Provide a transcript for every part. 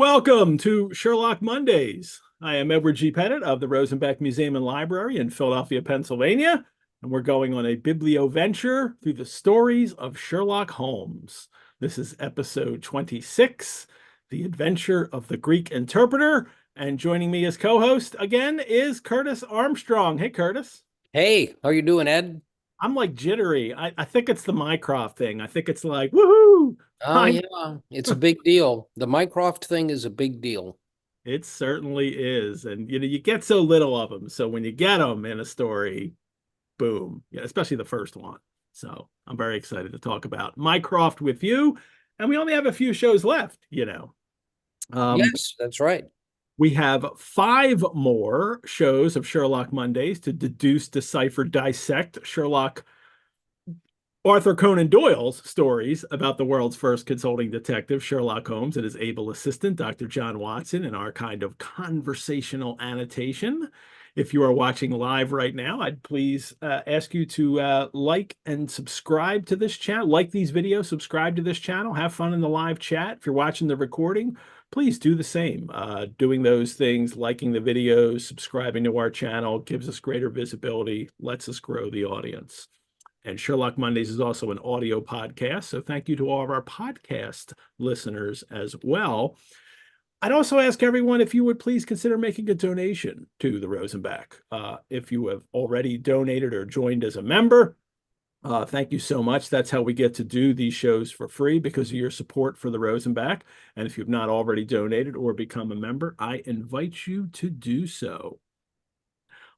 Welcome to Sherlock Mondays. I am Edward G. Pettit of the Rosenbeck Museum and Library in Philadelphia, Pennsylvania, and we're going on a biblio-venture through the stories of Sherlock Holmes. This is episode 26, The Adventure of the Greek Interpreter, and joining me as co-host again is Curtis Armstrong. Hey, Curtis. Hey, how you doing, Ed? I'm like jittery. I think it's the Mycroft thing. I think it's like, woohoo! Oh yeah, it's a big deal. The Mycroft thing is a big deal. It certainly is. And you get so little of them. So when you get them in a story, boom. Yeah, especially the first one. So I'm very excited to talk about Mycroft with you. And we only have a few shows left. Um, Yes, that's right. we have 5 more shows of Sherlock Mondays to deduce, decipher, dissect Sherlock Arthur Conan Doyle's stories about the world's first consulting detective, Sherlock Holmes, and his able assistant, Dr. John Watson, in our kind of conversational annotation. If you are watching live right now, I'd please ask you to like and subscribe to this channel. Like these videos, subscribe to this channel, have fun in the live chat. If you're watching the recording, please do the same. Doing those things, liking the videos, subscribing to our channel gives us greater visibility, lets us grow the audience. And Sherlock Mondays is also an audio podcast. So thank you to all of our podcast listeners as well. I'd also ask everyone if you would please consider making a donation to the Rosenbach. If you have already donated or joined as a member, thank you so much. That's how we get to do these shows for free because of your support for the Rosenbach. And if you've not already donated or become a member, I invite you to do so.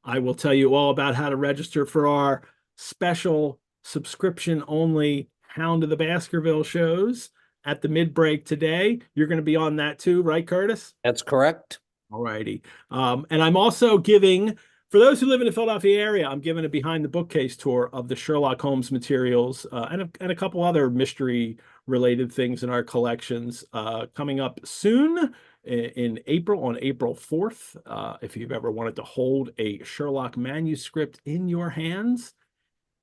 I will tell you all about how to register for our special subscription only Hound of the Baskerville shows at the mid-break today. You're going to be on that too, right, Curtis? That's correct. All righty. And I'm also giving, for those who live in the Philadelphia area, I'm giving a behind the bookcase tour of the Sherlock Holmes materials and a couple other mystery related things in our collections coming up soon in April, on April 4th. If you've ever wanted to hold a Sherlock manuscript in your hands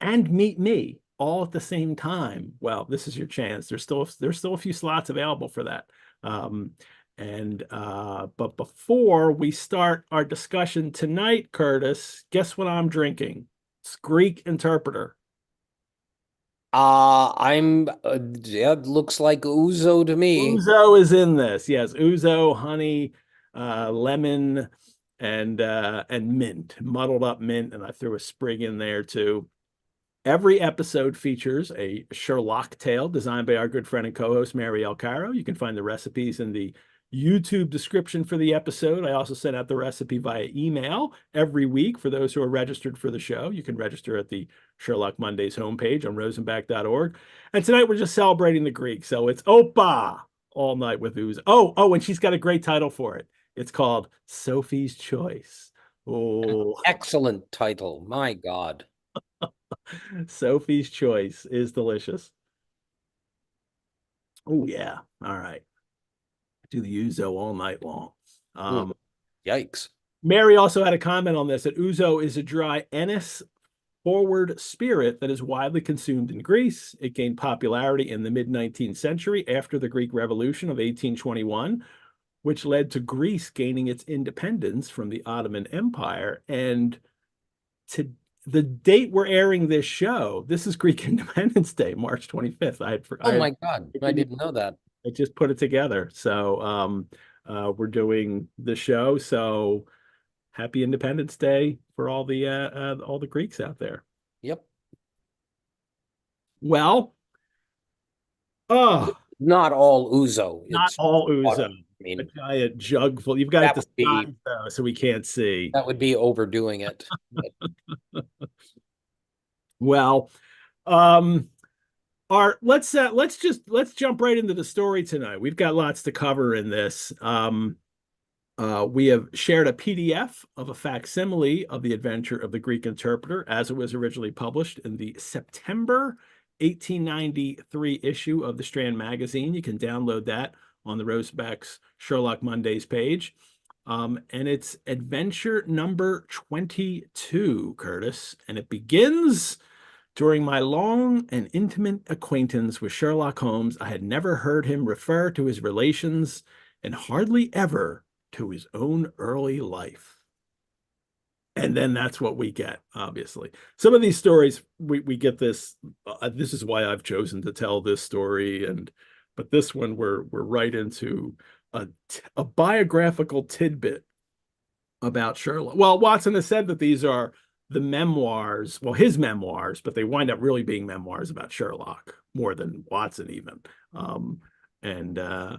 and meet me all at the same time, well, this is your chance. There's still a few slots available for that. But before we start our discussion tonight, Curtis, guess what I'm drinking? It's Greek Interpreter. Yeah, it looks like Ouzo to me. Ouzo is in this. Yes, Ouzo, honey, lemon, and mint, muddled up mint, and I threw a sprig in there too. Every episode features a Sher-locktail designed by our good friend and co-host Mary Alcaro. You can find the recipes in the YouTube description for the episode. I also send out the recipe via email every week for those who are registered for the show. You can register at the Sherlock Mondays homepage on rosenbach.org. And tonight we're just celebrating the Greek. So it's Opa all night with Ouzo. Oh, and she's got a great title for it. It's called Sophie's Choice. Oh, Excellent title. My God. Sophie's Choice is delicious. Oh, yeah. All right. Do the Ouzo all night long. Yikes. Mary also had a comment on this that Ouzo is a dry anise forward spirit that is widely consumed in Greece. It gained popularity in the mid-19th century after the Greek Revolution of 1821, which led to Greece gaining its independence from the Ottoman Empire. And to the date we're airing this show, this is Greek Independence Day, March 25th. Oh my God, I didn't know that. I just put it together. So we're doing the show. So happy Independence Day for all the Greeks out there. Yep. Well, oh, Not all Ouzo. not It's all water. Ouzo. I mean, A giant jug full. You've got it that would be disguised though, so we can't see. that would be overdoing it. Well, um, let's jump right into the story tonight. We've got lots to cover in this. We have shared a PDF of a facsimile of the Adventure of the Greek Interpreter as it was originally published in the September 1893 issue of the Strand magazine. You can download that on the Rosenbach's Sherlock Mondays page. And it's adventure number 22, Curtis. And it begins: during my long and intimate acquaintance with Sherlock Holmes, I had never heard him refer to his relations and hardly ever to his own early life. And then that's what we get, obviously. Some of these stories, we get this. This is why I've chosen to tell this story, but this one we're right into a biographical tidbit about Sherlock. Well, Watson has said that these are the memoirs, well, his memoirs, but they wind up really being memoirs about Sherlock more than Watson even. Um, and uh,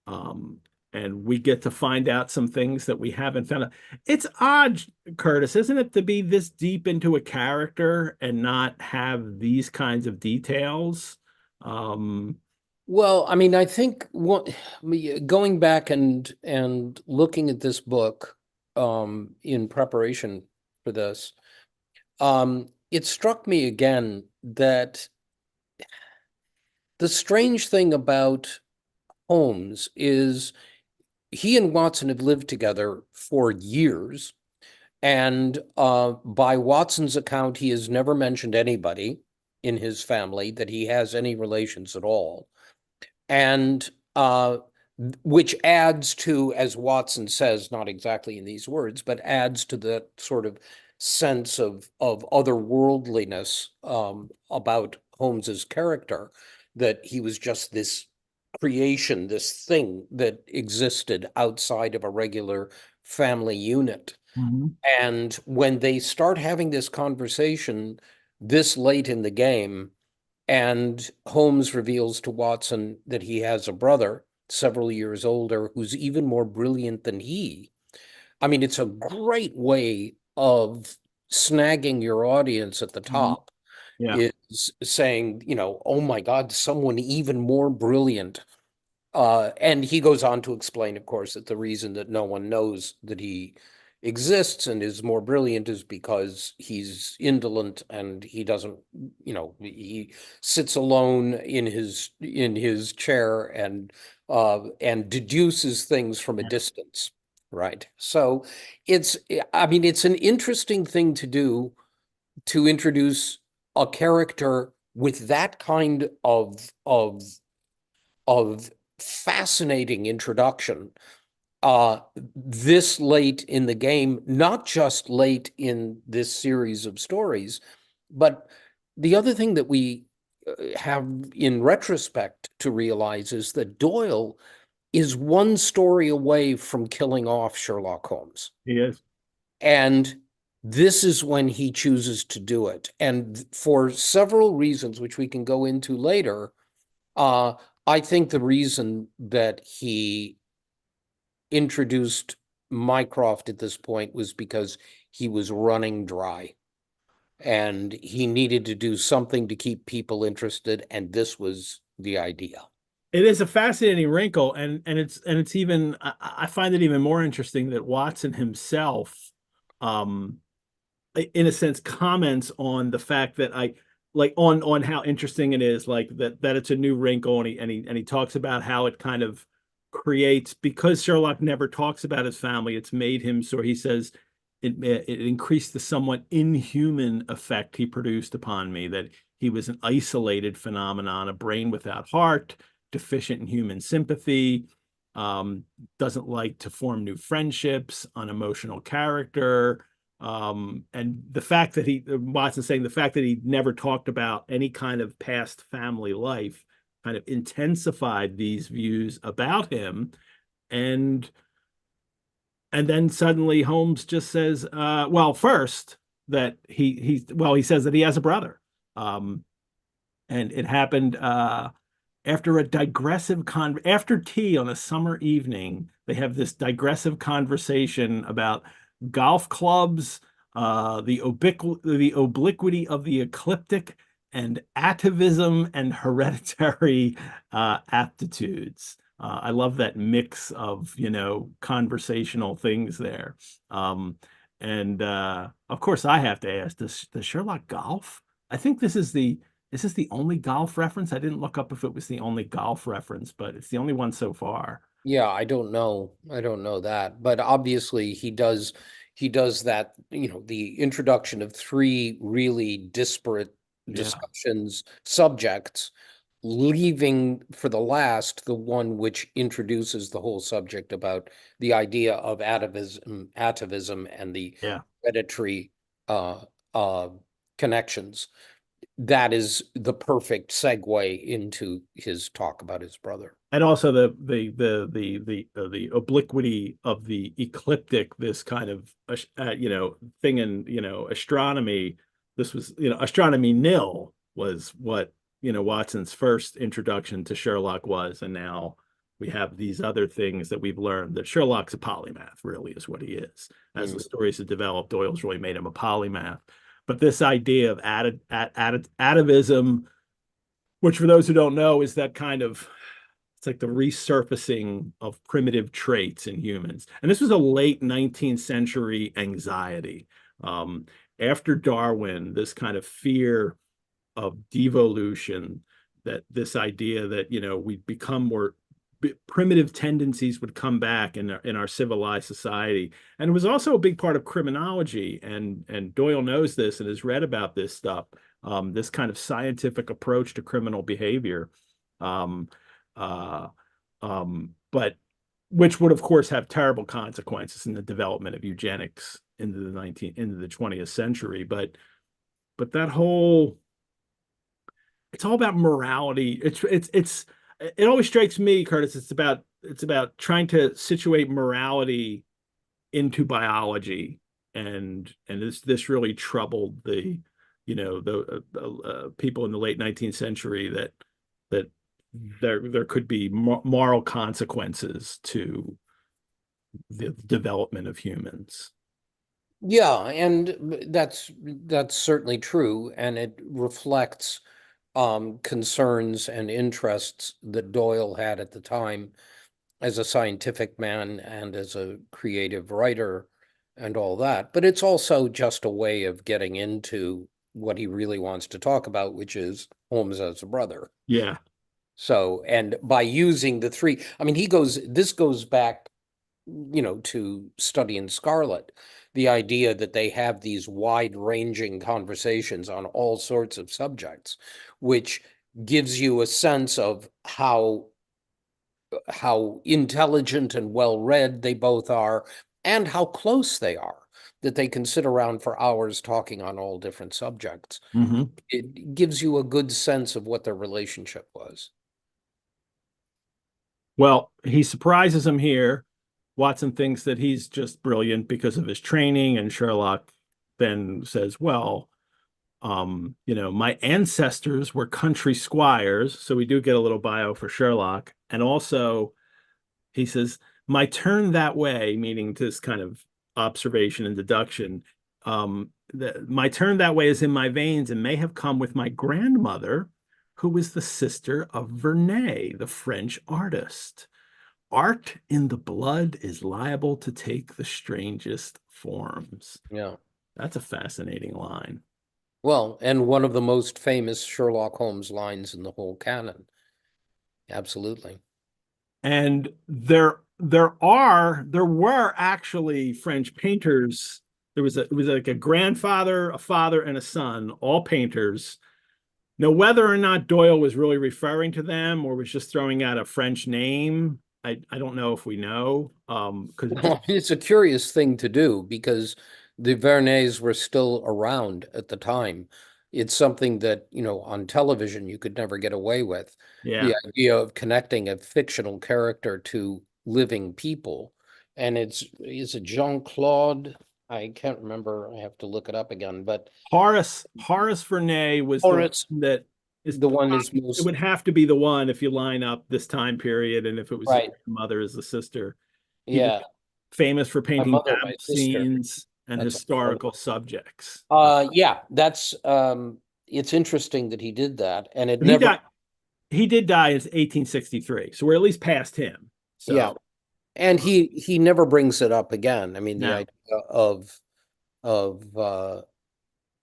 um, and we get to find out some things that we haven't found out. It's odd, Curtis, isn't it, to be this deep into a character and not have these kinds of details? Um, Well, I mean, I think going back and looking at this book in preparation for this, it struck me again that the strange thing about Holmes is he and Watson have lived together for years. And by Watson's account, he has never mentioned anybody in his family that he has any relations at all. And which adds to, as Watson says, not exactly in these words, but adds to that sort of sense of otherworldliness about Holmes's character, that he was just this creation, this thing that existed outside of a regular family unit. Mhm. And when they start having this conversation this late in the game, and Holmes reveals to Watson that he has a brother several years older who's even more brilliant than he. I mean, it's a great way of snagging your audience at the Mhm. top, Yeah. is saying, oh my God, someone even more brilliant. And he goes on to explain, of course, that the reason that no one knows that he exists and is more brilliant is because he's indolent and he doesn't, he sits alone in his chair and deduces things from a distance, right? So I mean, it's an interesting thing to do, to introduce a character with that kind of fascinating introduction this late in the game, not just late in this series of stories, but the other thing that we have in retrospect to realize is that Doyle is one story away from killing off Sherlock Holmes. He is. And this is when he chooses to do it. And for several reasons, which we can go into later, uh, I think the reason that he introduced Mycroft at this point was because he was running dry and he needed to do something to keep people interested, and this was the idea. It is a fascinating wrinkle, and it's even I find it even more interesting that Watson himself, um, in a sense, comments on the fact that I like on how interesting it is, like that it's a new wrinkle, and he talks about how it kind of creates, because Sherlock never talks about his family. It's made him, so he says it increased the somewhat inhuman effect he produced upon me, that he was an isolated phenomenon, a brain without heart, deficient in human sympathy, um, doesn't like to form new friendships, unemotional character. And the fact that Watson saying the fact that he never talked about any kind of past family life kind of intensified these views about him. And and then suddenly Holmes just says, well, first that he says that he has a brother. Um, and it happened after a after tea on a summer evening. They have this digressive conversation about golf clubs, the obliquity of the ecliptic, and atavism and hereditary aptitudes. I love that mix of, conversational things there. And of course, I have to ask, does Sherlock golf? I think this is the only golf reference. I didn't look up if it was the only golf reference, but it's the only one so far. Yeah, I don't know. I don't know that. But obviously he does that, the introduction of three really disparate Yeah. discussions, subjects, leaving for the last the one which introduces the whole subject about the idea of atavism and the Yeah. hereditary uh, uh, connections. That is the perfect segue into his talk about his brother. And also the obliquity of the ecliptic, this kind of thing in astronomy. This was astronomy nil was what Watson's first introduction to Sherlock was, and now we have these other things that we've learned that Sherlock's a polymath, really is what he is. As the stories have developed, Doyle's really made him a polymath. But this idea of atavism, which for those who don't know is that kind of, it's like the resurfacing of primitive traits in humans. And this was a late 19th century anxiety. After Darwin, this kind of fear of devolution, that this idea that, we'd become more primitive tendencies would come back in our civilized society. And it was also a big part of criminology. And Doyle knows this and has read about this stuff, this kind of scientific approach to criminal behavior. But which would of course have terrible consequences in the development of eugenics into the 20th century. But that whole, it's all about morality. It always strikes me, Curtis, it's about trying to situate morality into biology, and this really troubled the people in the late 19th century, that there could be moral consequences to the development of humans. Yeah, and that's certainly true, and it reflects concerns and interests that Doyle had at the time as a scientific man and as a creative writer and all that. But it's also just a way of getting into what he really wants to talk about, which is Holmes as a brother. Yeah. So, and by using the three, I mean, this goes back, to Study in Scarlet, the idea that they have these wide-ranging conversations on all sorts of subjects, which gives you a sense of how intelligent and well-read they both are, and how close they are, that they can sit around for hours talking on all different subjects. Mm-hmm. It gives you a good sense of what their relationship was. Well, he surprises him here. Watson thinks that he's just brilliant because of his training, and Sherlock then says, well, my ancestors were country squires. So we do get a little bio for Sherlock. And also he says, my turn that way, meaning this kind of observation and deduction. My turn that way is in my veins and may have come with my grandmother, who was the sister of Vernet, the French artist. Art in the blood is liable to take the strangest forms. Yeah. That's a fascinating line. Well, and one of the most famous Sherlock Holmes lines in the whole canon. Absolutely. And there were actually French painters. It was like a grandfather, a father, and a son, all painters. Now, whether or not Doyle was really referring to them or was just throwing out a French name, I don't know if we know. Because Well, it's a curious thing to do because the Vernets were still around at the time. It's something that, on television you could never get away with. yeah, The idea of connecting a fictional character to living people. And is it Jean-Claude? I can't remember. I have to look it up again, but Horace Vernet was Horace, that is the one is it most would have to be the one if you line up this time period, and if it was right. the mother as the sister. He was Yeah, famous for my painting mother, my battle sister. scenes and That's historical subjects. yeah, that's it's interesting that he did that, and it But he never. died. He did die in 1863, so we're at least past him. Yeah, So and he never brings it up again. I mean, the no, idea of uh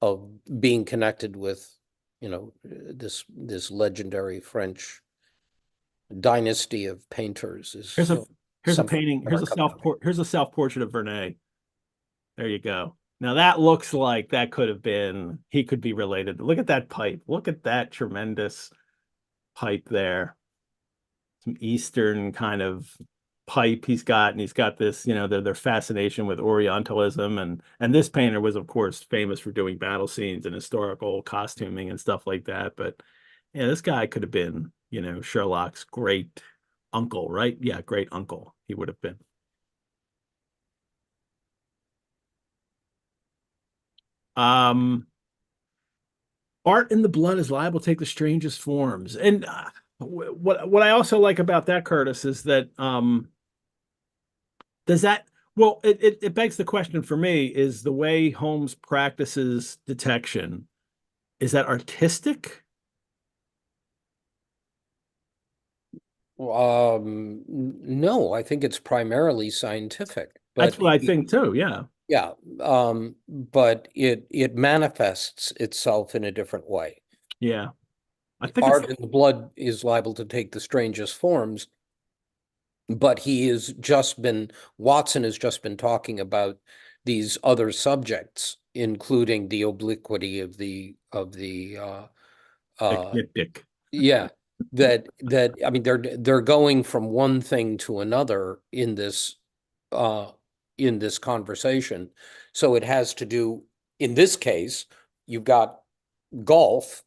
of being connected with, this legendary French dynasty of painters here's is a something painting. never comes up. Here's a self portrait of Vernet. There you go. Now that looks like that could have been, he could be related. Look at that pipe. Look at that tremendous. pipe there, some Eastern kind of pipe he's got, and he's got this, their fascination with Orientalism, and this painter was, of course, famous for doing battle scenes and historical costuming and stuff like that. But yeah, this guy could have been, Sherlock's great uncle, right? Yeah, great uncle he would have been. Um, Art in the blood is liable to take the strangest forms. And what I also like about that, Curtis, is that does that well, it begs the question for me, is the way Holmes practices detection, is that artistic? No, I think it's primarily scientific, That's but what I think too. Yeah. yeah, but it manifests itself in a different way. Yeah. I think it's Art in the blood is liable to take the strangest forms, but Watson has just been talking about these other subjects, including the obliquity of the ecliptic. yeah, that I mean they're going from one thing to another uh in this conversation. So it has to do, in this case, you've got golf,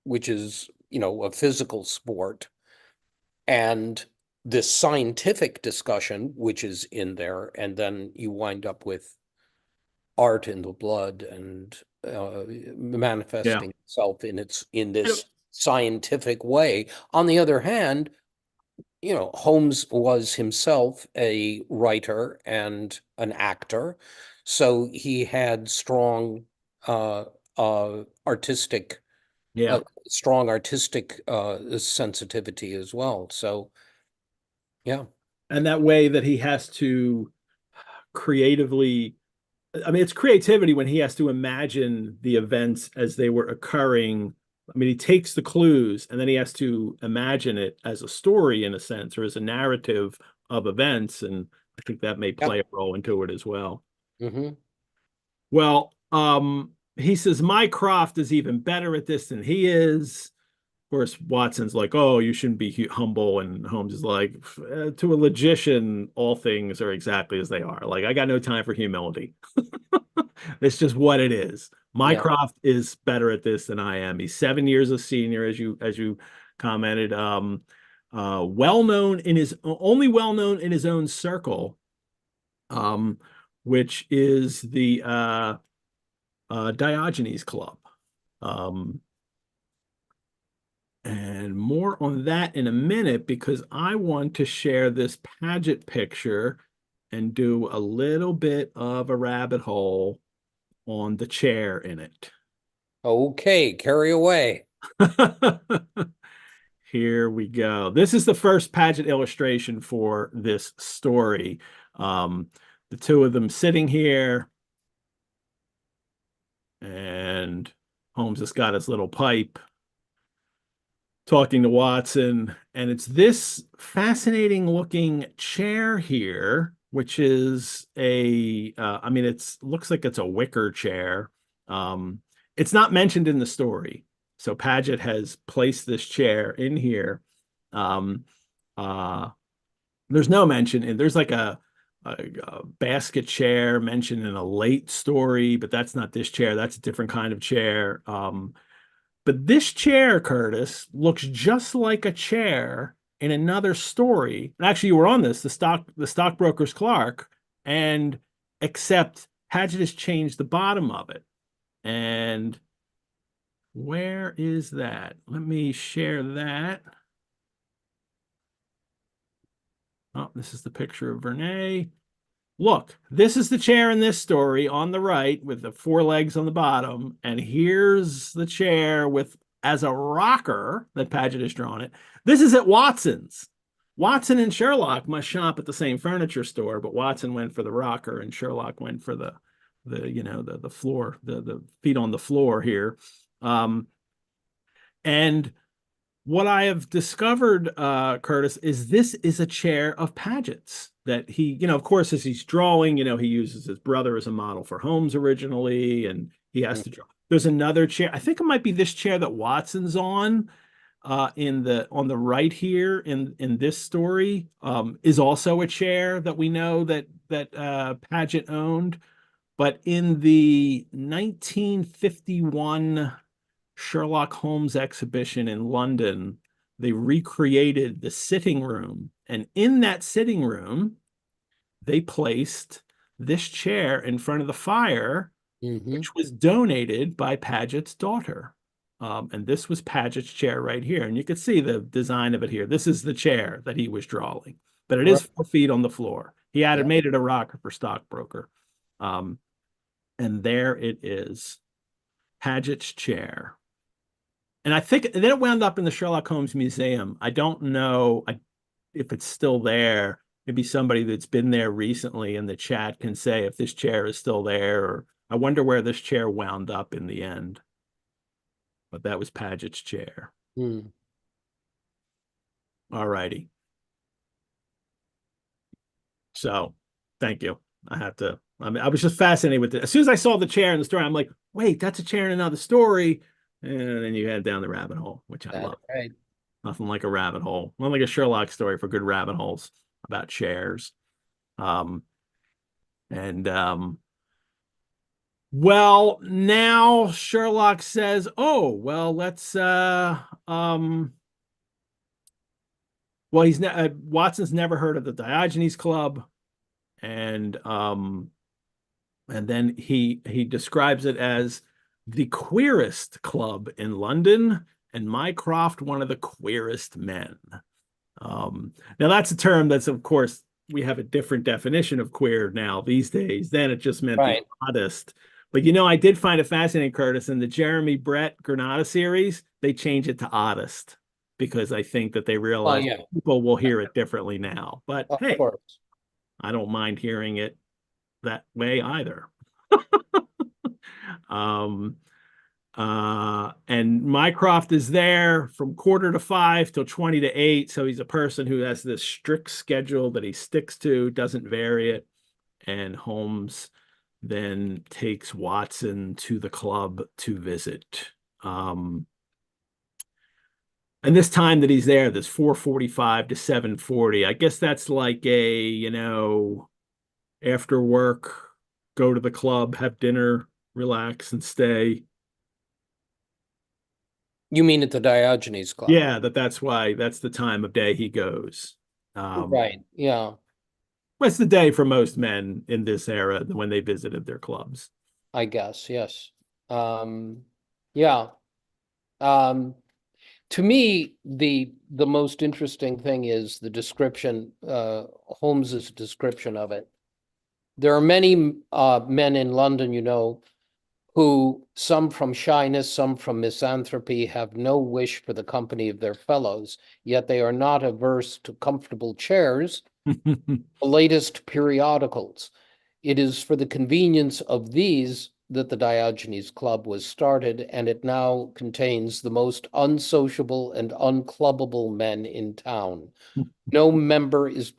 which is, a physical sport, and this scientific discussion, which is in there, and then you wind up with art in the blood and Yeah. manifesting itself in And this scientific way. On the other hand, Holmes was himself a writer and an actor, so he had uh, artistic, yeah. strong artistic sensitivity as well. So, yeah. And that way that he has to creatively, I mean, it's creativity when he has to imagine the events as they were occurring. I mean, he takes the clues and then he has to imagine it as a story in a sense, or as a narrative of events. And I think that may Yeah. play a role into it as well. Hmm. Well, he says Mycroft is even better at this than he is. Of course, Watson's like, "Oh, you shouldn't be humble," and Holmes is like, "To a logician, all things are exactly as they are. Like, I got no time for humility. It's just what it is. Yeah. Mycroft is better at this than I am. He's 7 years a senior, as you commented. Well known in his own circle, um, which is the Diogenes Club. Um, and more on that in a minute because I want to share this Paget picture and do a little bit of a rabbit hole on the chair in it. Okay, carry away. Here we go. This is the first Paget illustration for this story. The two of them sitting here, and Holmes has got his little pipe talking to Watson, and it's this fascinating looking chair here, which is I mean, it's looks like it's a wicker chair. Um, it's not mentioned in the story, so Paget has placed this chair in here. Um, uh, there's no mention, and there's like a basket chair mentioned in a late story, but that's not this chair. That's a different kind of chair. But this chair, Curtis, looks just like a chair in another story. And actually, you were on this, the stockbroker's clerk, and except Paget has changed the bottom of it. And where is that? Let me share that. Oh, this is the picture of Vernay. Look, this is the chair in this story on the right with the four legs on the bottom. And here's the chair with as a rocker that Paget has drawn it. This is at Watson's. Watson and Sherlock must shop at the same furniture store, but Watson went for the rocker and Sherlock went for the floor, the feet on the floor here. And what I have discovered, Curtis, is this is a chair of Paget's that he, of course, as he's drawing, he uses his brother as a model for Holmes originally, and he has to draw. There's another chair. I think it might be this chair that Watson's on. on the right here in this story is also a chair that we know that Paget owned. But in the 1951 Sherlock Holmes exhibition in London, they recreated the sitting room. And in that sitting room, they placed this chair in front of the fire, Hmm. which was donated by Paget's daughter. And this was Paget's chair right here. And you can see the design of it here. This is the chair that he was drawing, but it is Right. 4 feet on the floor. He had Yeah. made it a rocker for stockbroker. And there it is, Paget's chair. And I think then it wound up in the Sherlock Holmes Museum. I don't know if it's still there. Maybe somebody that's been there recently in the chat can say if this chair is still there, or I wonder where this chair wound up in the end. But that was Paget's chair. Hmm. All righty. So thank you. I was just fascinated with it. As soon as I saw the chair in the story, I'm like, wait, that's a chair in another story. And then you head down the rabbit hole, which I That's love. right. Nothing like a rabbit hole. Not like a Sherlock story for good rabbit holes about chairs. Um, and well, now Sherlock says, "Oh, well, let's well, Watson's never heard of the Diogenes Club, and then he describes it as the queerest club in London, and Mycroft one of the queerest men." Now that's a term that's, of course, we have a different definition of queer now these days. Then it just meant the Right. oddest. But I did find it fascinating, Curtis, in the Jeremy Brett Granada series, they change it to oddest because I think that they Well, realize yeah, people will hear it differently now. But of hey, course. I don't mind hearing it that way either. Um, and Mycroft is there from 4:45 till 20 to 8. So he's a person who has this strict schedule that he sticks to, doesn't vary it. And Holmes then takes Watson to the club to visit. And this time that he's there, this 4:45 to 7:40, I guess that's like after work, go to the club, have dinner, relax, and stay. You mean at the Diogenes Club? Yeah, that's why that's the time of day he goes. Right. Yeah, What's the day for most men in this era when they visited their clubs? I guess. Yes. Um, yeah. Um, to me, the most interesting thing is the description, Holmes's description of it. There are many men in London, who, some from shyness, some from misanthropy, have no wish for the company of their fellows, yet they are not averse to comfortable chairs, the latest periodicals. It is for the convenience of these that the Diogenes Club was started, and it now contains the most unsociable and unclubbable men in town. No member is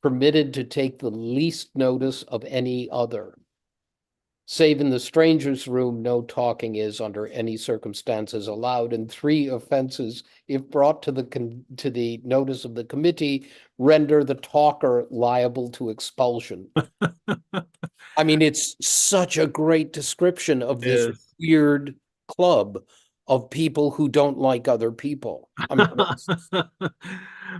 permitted to take the least notice of any other. Save in the stranger's room, no talking is under any circumstances allowed, and three offenses, if brought to the notice of the committee, render the talker liable to expulsion. I mean, it's such a great description of this Is weird club of people who don't like other people. I mean, it's because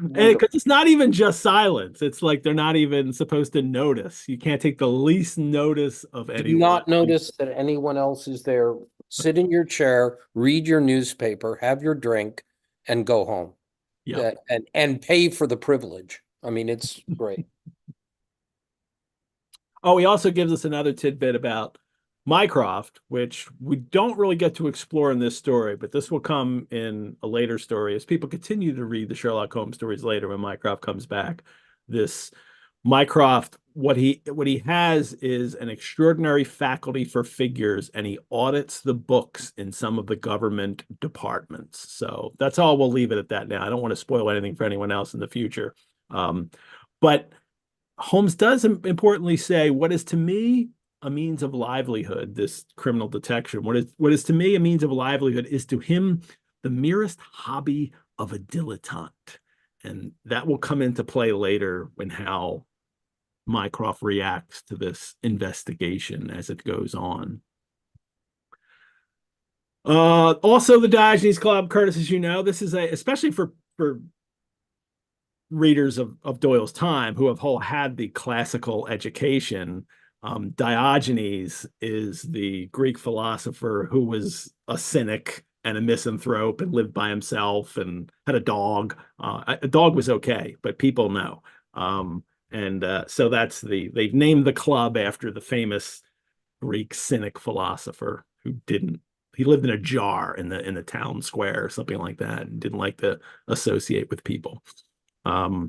wonderful. it's not even just silence. It's like they're not even supposed to notice. You can't take the least notice of Do anyone. not notice that anyone else is there. Sit in your chair, read your newspaper, have your drink, and go home. Yep. And pay for the privilege. I mean, it's great. Oh, he also gives us another tidbit about Mycroft, which we don't really get to explore in this story, but this will come in a later story as people continue to read the Sherlock Holmes stories later when Mycroft comes back. This Mycroft, what he has is an extraordinary faculty for figures, and he audits the books in some of the government departments. So that's all. We'll leave it at that now. I don't want to spoil anything for anyone else in the future. But Holmes does importantly say, what is to me a means of livelihood, this criminal detection, what is to me a means of livelihood is to him the merest hobby of a dilettante. And that will come into play later when how Mycroft reacts to this investigation as it goes on. Also, the Diogenes Club, Curtis, as you know, this is especially for readers of Doyle's time who have all had the classical education. Diogenes is the Greek philosopher who was a cynic and a misanthrope and lived by himself and had a dog. A dog was okay, but people know. So they've named the club after the famous Greek cynic philosopher who didn't. He lived in a jar in the town square or something like that and didn't like to associate with people. Well,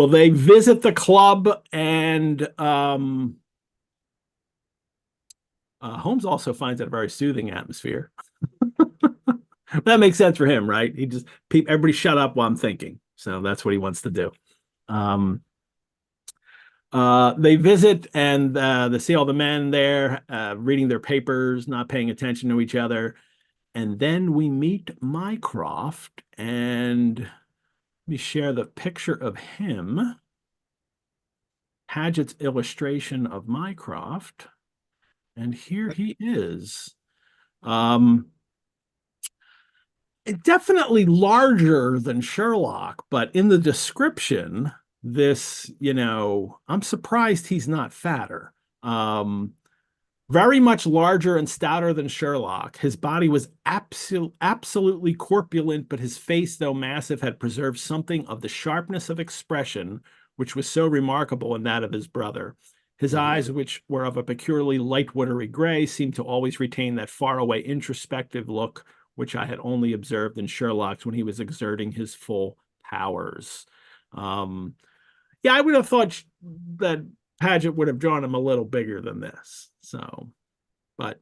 they visit the club, and Holmes also finds it a very soothing atmosphere. That makes sense for him, right? Everybody shut up while I'm thinking. So that's what he wants to do. They visit and they see all the men there reading their papers, not paying attention to each other. And then we meet Mycroft, and let me share the picture of him. Paget's illustration of Mycroft. And here he is. Definitely larger than Sherlock, but in the description, I'm surprised he's not fatter. Very much larger and stouter than Sherlock. His body was absolutely corpulent, but his face, though massive, had preserved something of the sharpness of expression, which was so remarkable in that of his brother. His eyes, which were of a peculiarly light watery gray, seemed to always retain that faraway introspective look which I had only observed in Sherlock's when he was exerting his full powers. Yeah, I would have thought that Paget would have drawn him a little bigger than this. But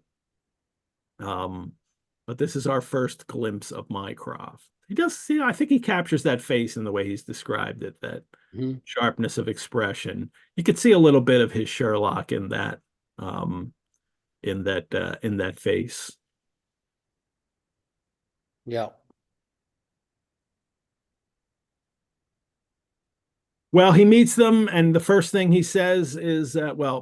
this is our first glimpse of Mycroft. He does see, I think he captures that face in the way he's described it, that sharpness of expression. You could see a little bit of his Sherlock in that face. Yeah. Well, he meets them, and the first thing he says is,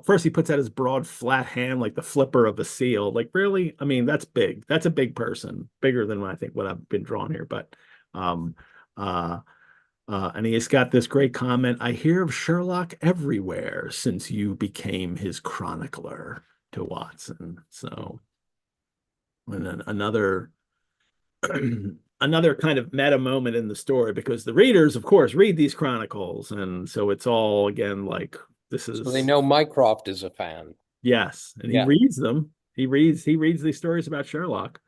first he puts out his broad, flat hand like the flipper of a seal. Like, really? I mean, that's big. That's a big person, bigger than I think what I've been drawn here. But, and he's got this great comment: "I hear of Sherlock everywhere since you became his chronicler," to Watson. So, and then another kind of meta moment in the story, because the readers, of course, read these chronicles, and so it's all again like this is. So they know Mycroft is a fan. Yes, and he reads them. He reads these stories about Sherlock.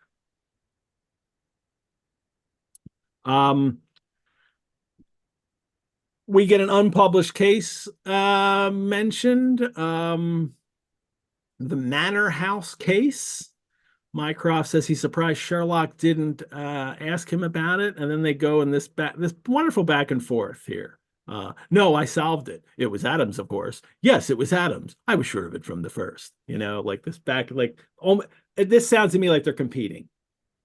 We get an unpublished case mentioned, the Manor House case. Mycroft says he's surprised Sherlock didn't ask him about it, and then they go in this wonderful back and forth here. No, I solved it. It was Adams, of course. Yes, it was Adams. I was sure of it from the first. Like this back, like this sounds to me like they're competing.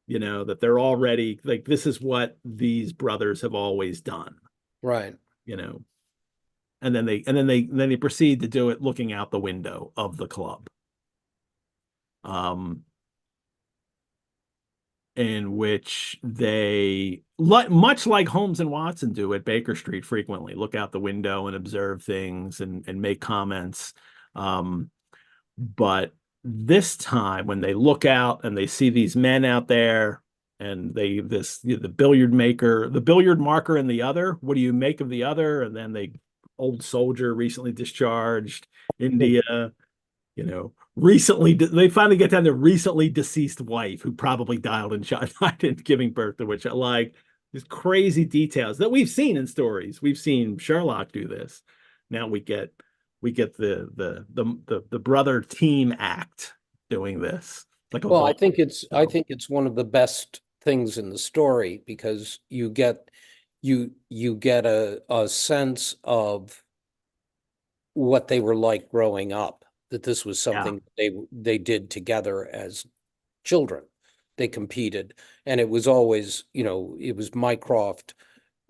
That they're already like this is what these brothers have always done. Right. And then they proceed to do it looking out the window of the club. In which they, much like Holmes and Watson do at Baker Street frequently, look out the window and observe things and make comments. But this time, when they look out and they see these men out there, and the billiard marker in the other, what do you make of the other? And then old soldier, recently discharged, India. Recently they finally get down to recently deceased wife who probably died in giving birth to, which I like. These crazy details that we've seen in stories. We've seen Sherlock do this. Now we get the brother team act doing this. I think it's one of the best things in the story, because you get a sense of what they were like growing up, that this was something they did together as children. they competed. And it was always, it was Mycroft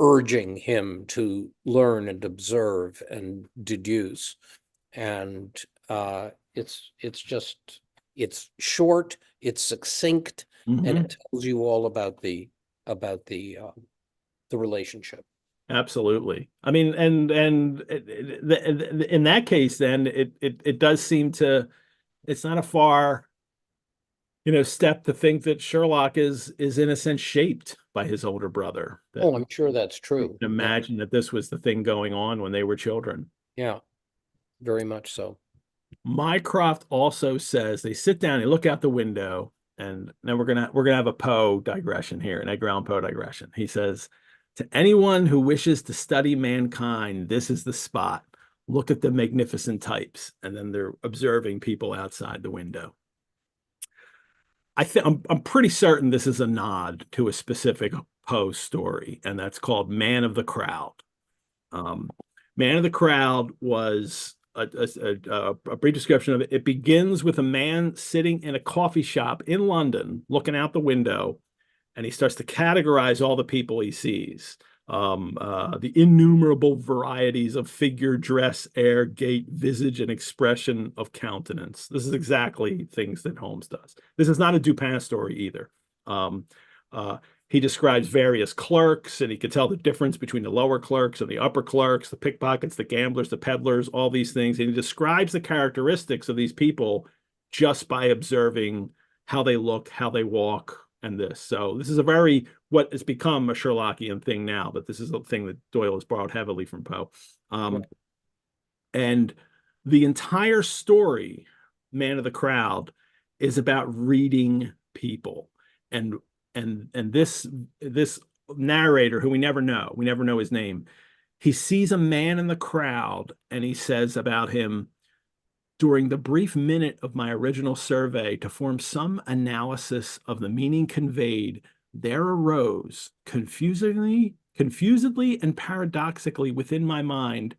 urging him to learn and observe and deduce. And it's short, it's succinct, and Mhm. it tells you all about the relationship. Absolutely. I mean, in that case, then it does seem to, it's not a far, step to think that Sherlock is in a sense shaped by his older brother. That Oh, I'm sure that's you true. can Yeah, imagine that this was the thing going on when they were children. yeah, very much so. Mycroft also says they sit down, they look out the window, and now we're gonna have a Poe digression here, an Edgar Allan Poe digression. He says, "To anyone who wishes to study mankind, this is the spot. Look at the magnificent types." And then they're observing people outside the window. I'm pretty certain this is a nod to a specific Poe story, and that's called Man of the Crowd. Um, Man of the Crowd was a brief description of it. It begins with a man sitting in a coffee shop in London, looking out the window, and he starts to categorize all the people he sees. The innumerable varieties of figure, dress, air, gait, visage, and expression of countenance. This is exactly things that Holmes does. This is not a Dupin story either. Um, he describes various clerks, and he could tell the difference between the lower clerks and the upper clerks, the pickpockets, the gamblers, the peddlers, all these things. And he describes the characteristics of these people just by observing how they look, how they walk, and this. So this is a very what has become a Sherlockian thing now, but this is a thing that Doyle has borrowed heavily from Poe. Right. Um, and the entire story, Man of the Crowd, is about reading people. And this narrator, who we never know his name, he sees a man in the crowd and he says about him, during the brief minute of my original survey to form some analysis of the meaning conveyed, there arose confusedly and paradoxically within my mind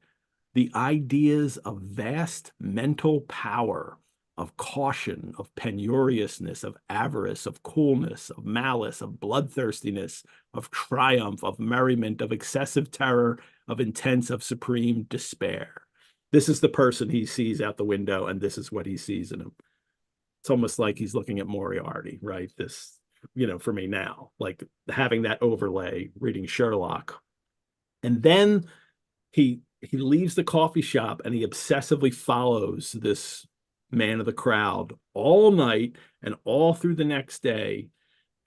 the ideas of vast mental power, of caution, of penuriousness, of avarice, of coolness, of malice, of bloodthirstiness, of triumph, of merriment, of excessive terror, of intense, of supreme despair. This is the person he sees out the window, and this is what he sees in him. It's almost like he's looking at Moriarty, right? This, for me now, like having that overlay, reading Sherlock. And then he leaves the coffee shop and he obsessively follows this man of the crowd all night and all through the next day.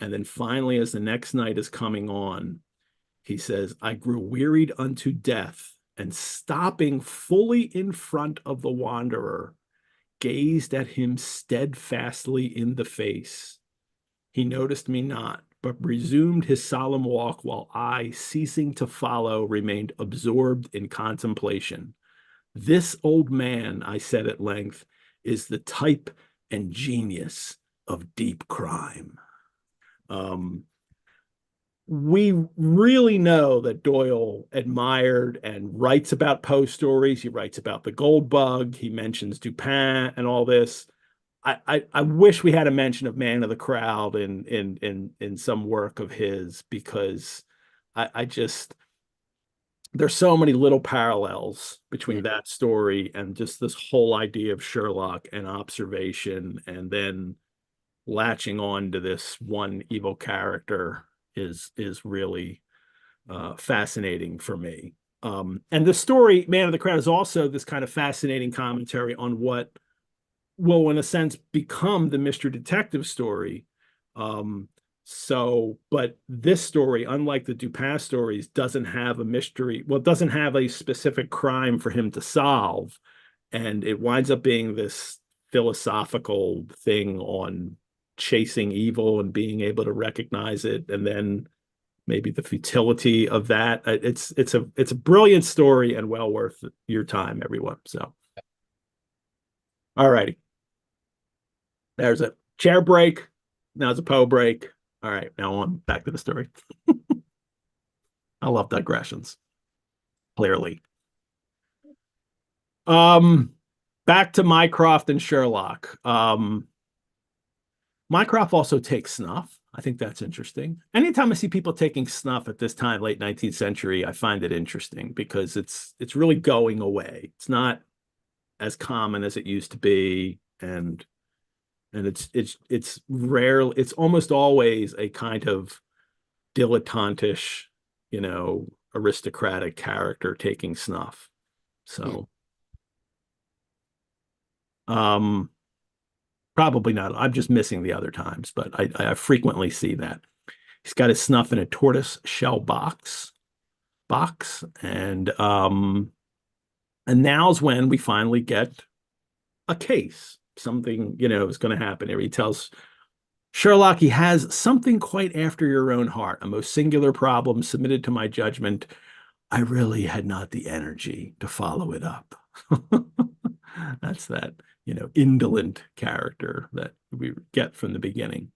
And then finally, as the next night is coming on, he says, I grew wearied unto death, and stopping fully in front of the wanderer, gazed at him steadfastly in the face. He noticed me not, but resumed his solemn walk, while I, ceasing to follow, remained absorbed in contemplation. This old man, I said at length, is the type and genius of deep crime. Um, we really know that Doyle admired and writes about Poe stories. He writes about the Gold Bug. He mentions Dupin and all this. I wish we had a mention of Man of the Crowd in some work of his, because I just there's so many little parallels between Mhm. that story and just this whole idea of Sherlock and observation, and then latching on to this one evil character is really fascinating for me. And the story, Man of the Crowd, is also this kind of fascinating commentary on what will, in a sense, become the mystery detective story. Um, but this story, unlike the Dupin stories, doesn't have a mystery. Well, it doesn't have a specific crime for him to solve. And it winds up being this philosophical thing on chasing evil and being able to recognize it, and then maybe the futility of that. It's a brilliant story and well worth your time, everyone. So, all righty. There's a chair break. Now it's a Poe break. All right, now on back to the story. I love digressions, clearly. Um, Back to Mycroft and Sherlock. Mycroft also takes snuff. I think that's interesting. Anytime I see people taking snuff at this time, late 19th century, I find it interesting because it's really going away. It's not as common as it used to be, and it's rare. It's almost always a kind of dilettantish, aristocratic character taking snuff. Hmm. So, um, probably not. I'm just missing the other times, but I frequently see that. He's got his snuff in a tortoise shell box, and now's when we finally get a case. Something, is going to happen here. He tells Sherlock he has something quite after your own heart, a most singular problem submitted to my judgment. I really had not the energy to follow it up. That's that, indolent character that we get from the beginning.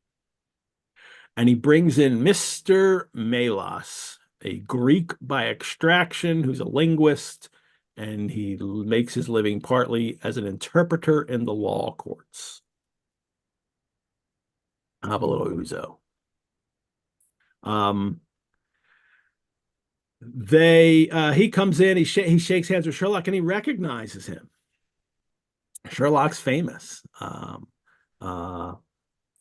And he brings in Mr. Melas, a Greek by extraction who's a linguist, and he makes his living partly as an interpreter in the law courts. I have a little Ouzo. Um, he comes in, he shakes hands with Sherlock, and he recognizes him. Sherlock's famous. Uh,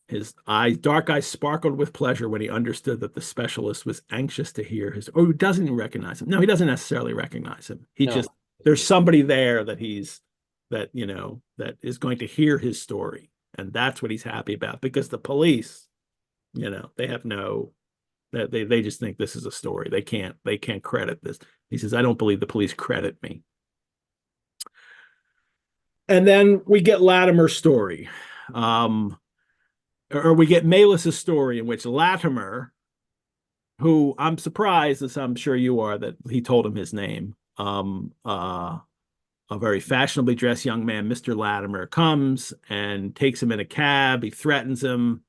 His dark eyes sparkled with pleasure when he understood that the specialist was anxious to hear his, or doesn't he recognize him? No, he doesn't necessarily recognize him. No. There's somebody there that is going to hear his story. And that's what he's happy about because the police, they have they just think this is a story. They can't credit this. He says, I don't believe the police credit me. And then we get Latimer's story. Or we get Melis's story in which Latimer, who I'm surprised, as I'm sure you are, that he told him his name. A very fashionably dressed young man, Mr. Latimer, comes and takes him in a cab. He threatens him.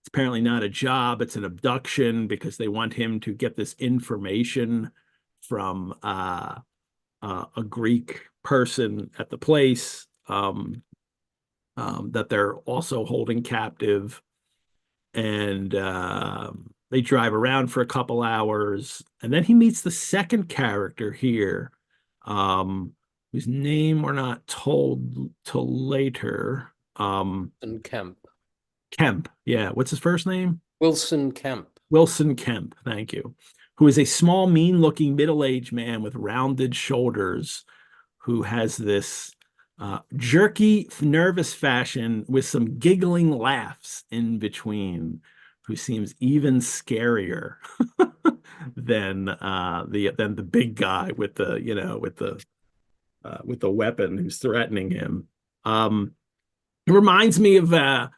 It's apparently not a job, it's an abduction because they want him to get this information from a Greek person at the place that they're also holding captive. And they drive around for a couple hours. And then he meets the second character here, whose name we're not told till later. And Kemp. Kemp. Yeah. What's his first name? Wilson Kemp. Wilson Kemp. Thank you. Who is a small, mean looking middle aged man with rounded shoulders who has this jerky, nervous fashion with some giggling laughs in between, who seems even scarier than the big guy with the weapon who's threatening him. It reminds me of the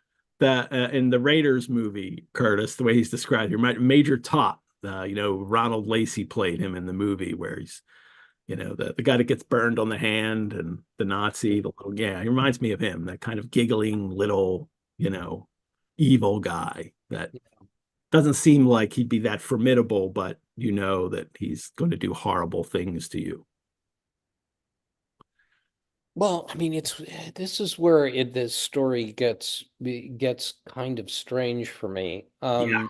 in the Raiders movie, Curtis, the way he's described here, Major Top. Ronald Lacey played him in the movie where he's the guy that gets burned on the hand and the Nazi, yeah, he reminds me of him, that kind of giggling little, evil guy that doesn't seem like he'd be that formidable, but that he's going to do horrible things to you. Well, I mean, this is where this story gets kind of strange for me. Yeah.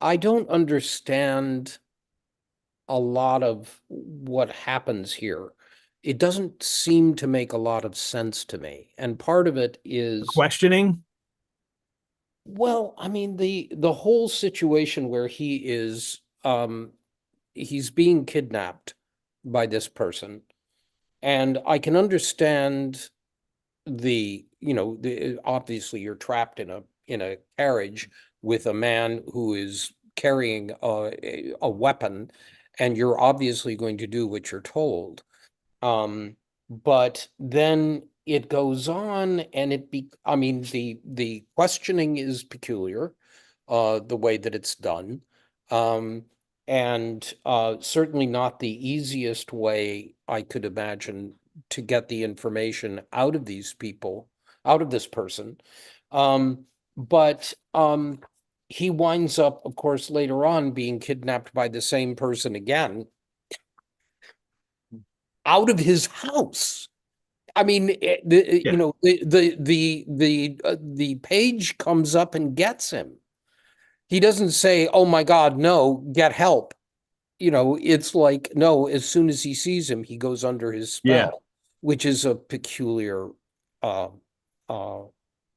I don't understand a lot of what happens here. It doesn't seem to make a lot of sense to me. And part of it is, Questioning. well, I mean, the whole situation where he's being kidnapped by this person. And I can understand obviously you're trapped in a carriage with a man who is carrying a weapon, and you're obviously going to do what you're told. But then it goes on, and I mean, the questioning is peculiar, the way that it's done. And certainly not the easiest way I could imagine to get the information out of these people, out of this person. But he winds up, of course, later on being kidnapped by the same person again, out of his house. I mean, Yeah. the page comes up and gets him. He doesn't say, "Oh my God, no, get help." It's like, no, as soon as he sees him, he goes under his Yeah. spell, which is a peculiar uh, uh,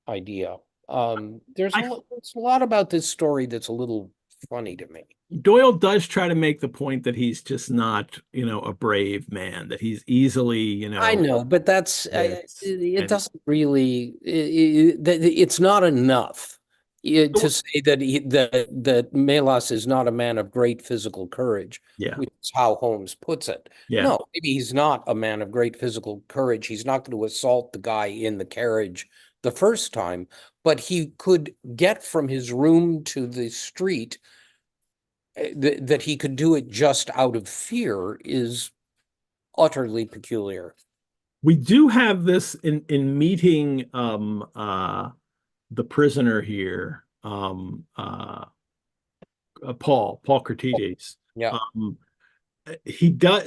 idea. I There's a lot about this story that's a little funny to me. Doyle does try to make the point that he's just not, a brave man, that he's easily, I know, but this it and doesn't really, it's not enough to say that Melas is not a man of great physical courage, yeah, which is how Holmes puts it. yeah. No, maybe he's not a man of great physical courage. He's not going to assault the guy in the carriage the first time, but he could get from his room to the street. That he could do it just out of fear is utterly peculiar. We do have this in meeting the prisoner here, Paul Cratides. Yeah. Um,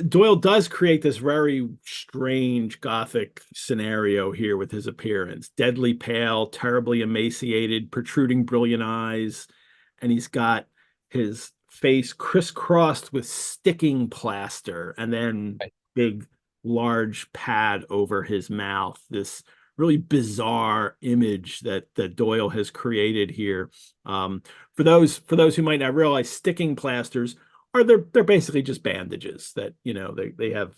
Doyle does create this very strange gothic scenario here with his appearance. Deadly pale, terribly emaciated, protruding brilliant eyes, and he's got his face crisscrossed with sticking plaster and then big large pad over his mouth. This really bizarre image that Doyle has created here. For those who might not realize, sticking plasters are they're basically just bandages that they have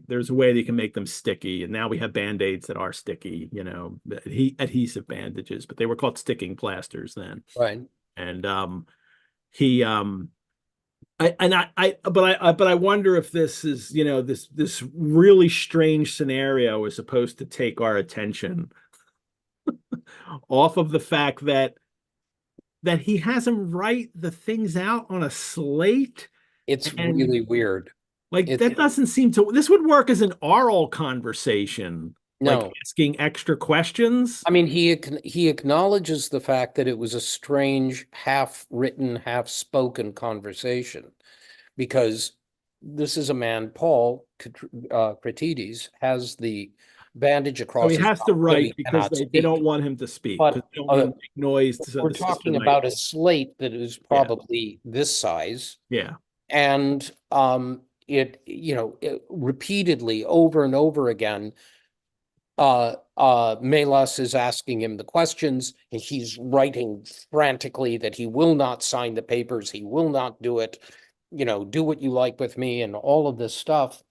there's a way they can make them sticky, and now we have band-aids that are sticky, adhesive bandages, but they were called sticking plasters then. Right. And he but I wonder if this is this really strange scenario is supposed to take our attention off of the fact that he has him write the things out on a slate. It's And really weird. like It that doesn't seem to this would work as an oral conversation, like No, asking extra questions. I mean he acknowledges the fact that it was a strange half written, half spoken conversation because this is a man, Paul Cratides, has the bandage So across he his has to mouth so he write because cannot they don't speak. want him to speak because But they don't want him to make noise so we're the sister talking might. about a slate that is Yeah, probably this size. yeah. And it repeatedly over and over again, Melas is asking him the questions, and he's writing frantically that he will not sign the papers, he will not do it, do what you like with me, and all of this stuff.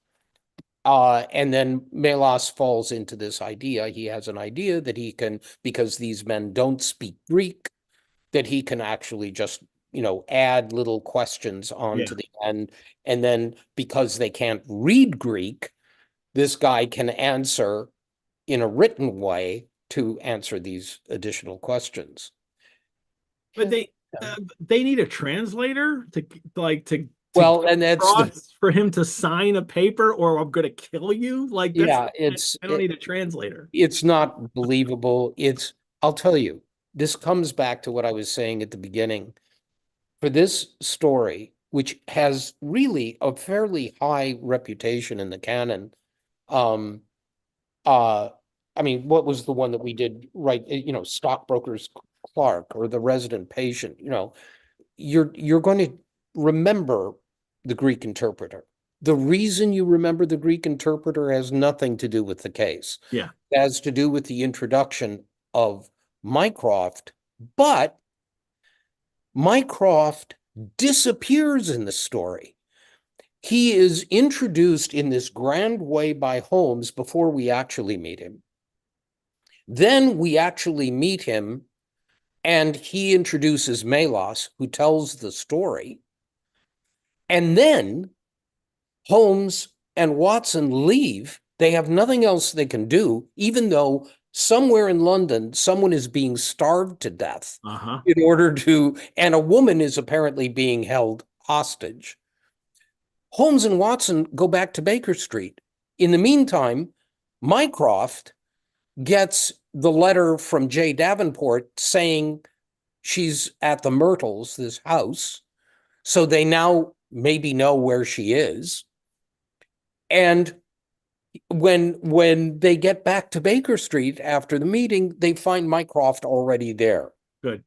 And then Melas falls into this idea. He has an idea that he can, because these men don't speak Greek, that he can actually just, add little questions onto Yeah. the end. And then because they can't read Greek, this guy can answer in a written way to answer these additional questions. But they need a translator to Well, get and that's across for him to sign a paper, or I'm gonna kill you. Like that's yeah, I don't need a translator. it's not believable. I'll tell you, this comes back to what I was saying at the beginning. For this story, which has really a fairly high reputation in the canon, um, uh, I mean, what was the one that we did, right? Stockbroker's clerk or the resident patient, you're going to remember the Greek interpreter. The reason you remember the Greek interpreter has nothing to do with the case. Yeah. It has to do with the introduction of Mycroft, but Mycroft disappears in the story. He is introduced in this grand way by Holmes before we actually meet him. Then we actually meet him, and he introduces Melas, who tells the story. And then Holmes and Watson leave. They have nothing else they can do, even though somewhere in London, someone is being starved to death Uh-huh. and a woman is apparently being held hostage. Holmes and Watson go back to Baker Street. In the meantime, Mycroft gets the letter from Jay Davenport saying she's at the Myrtles, this house. So they now maybe know where she is. And when they get back to Baker Street after the meeting, they find Mycroft already there. Good.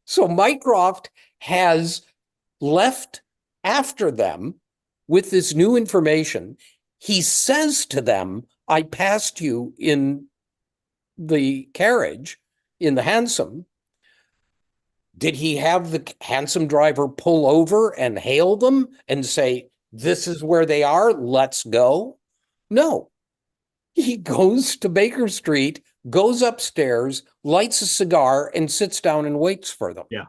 So Mycroft has left after them with this new information. He says to them, I passed you in the carriage, in the hansom. Did he have the hansom driver pull over and hail them and say, this is where they are, let's go? No. He goes to Baker Street, goes upstairs, lights a cigar, and sits down and waits for them. Yeah.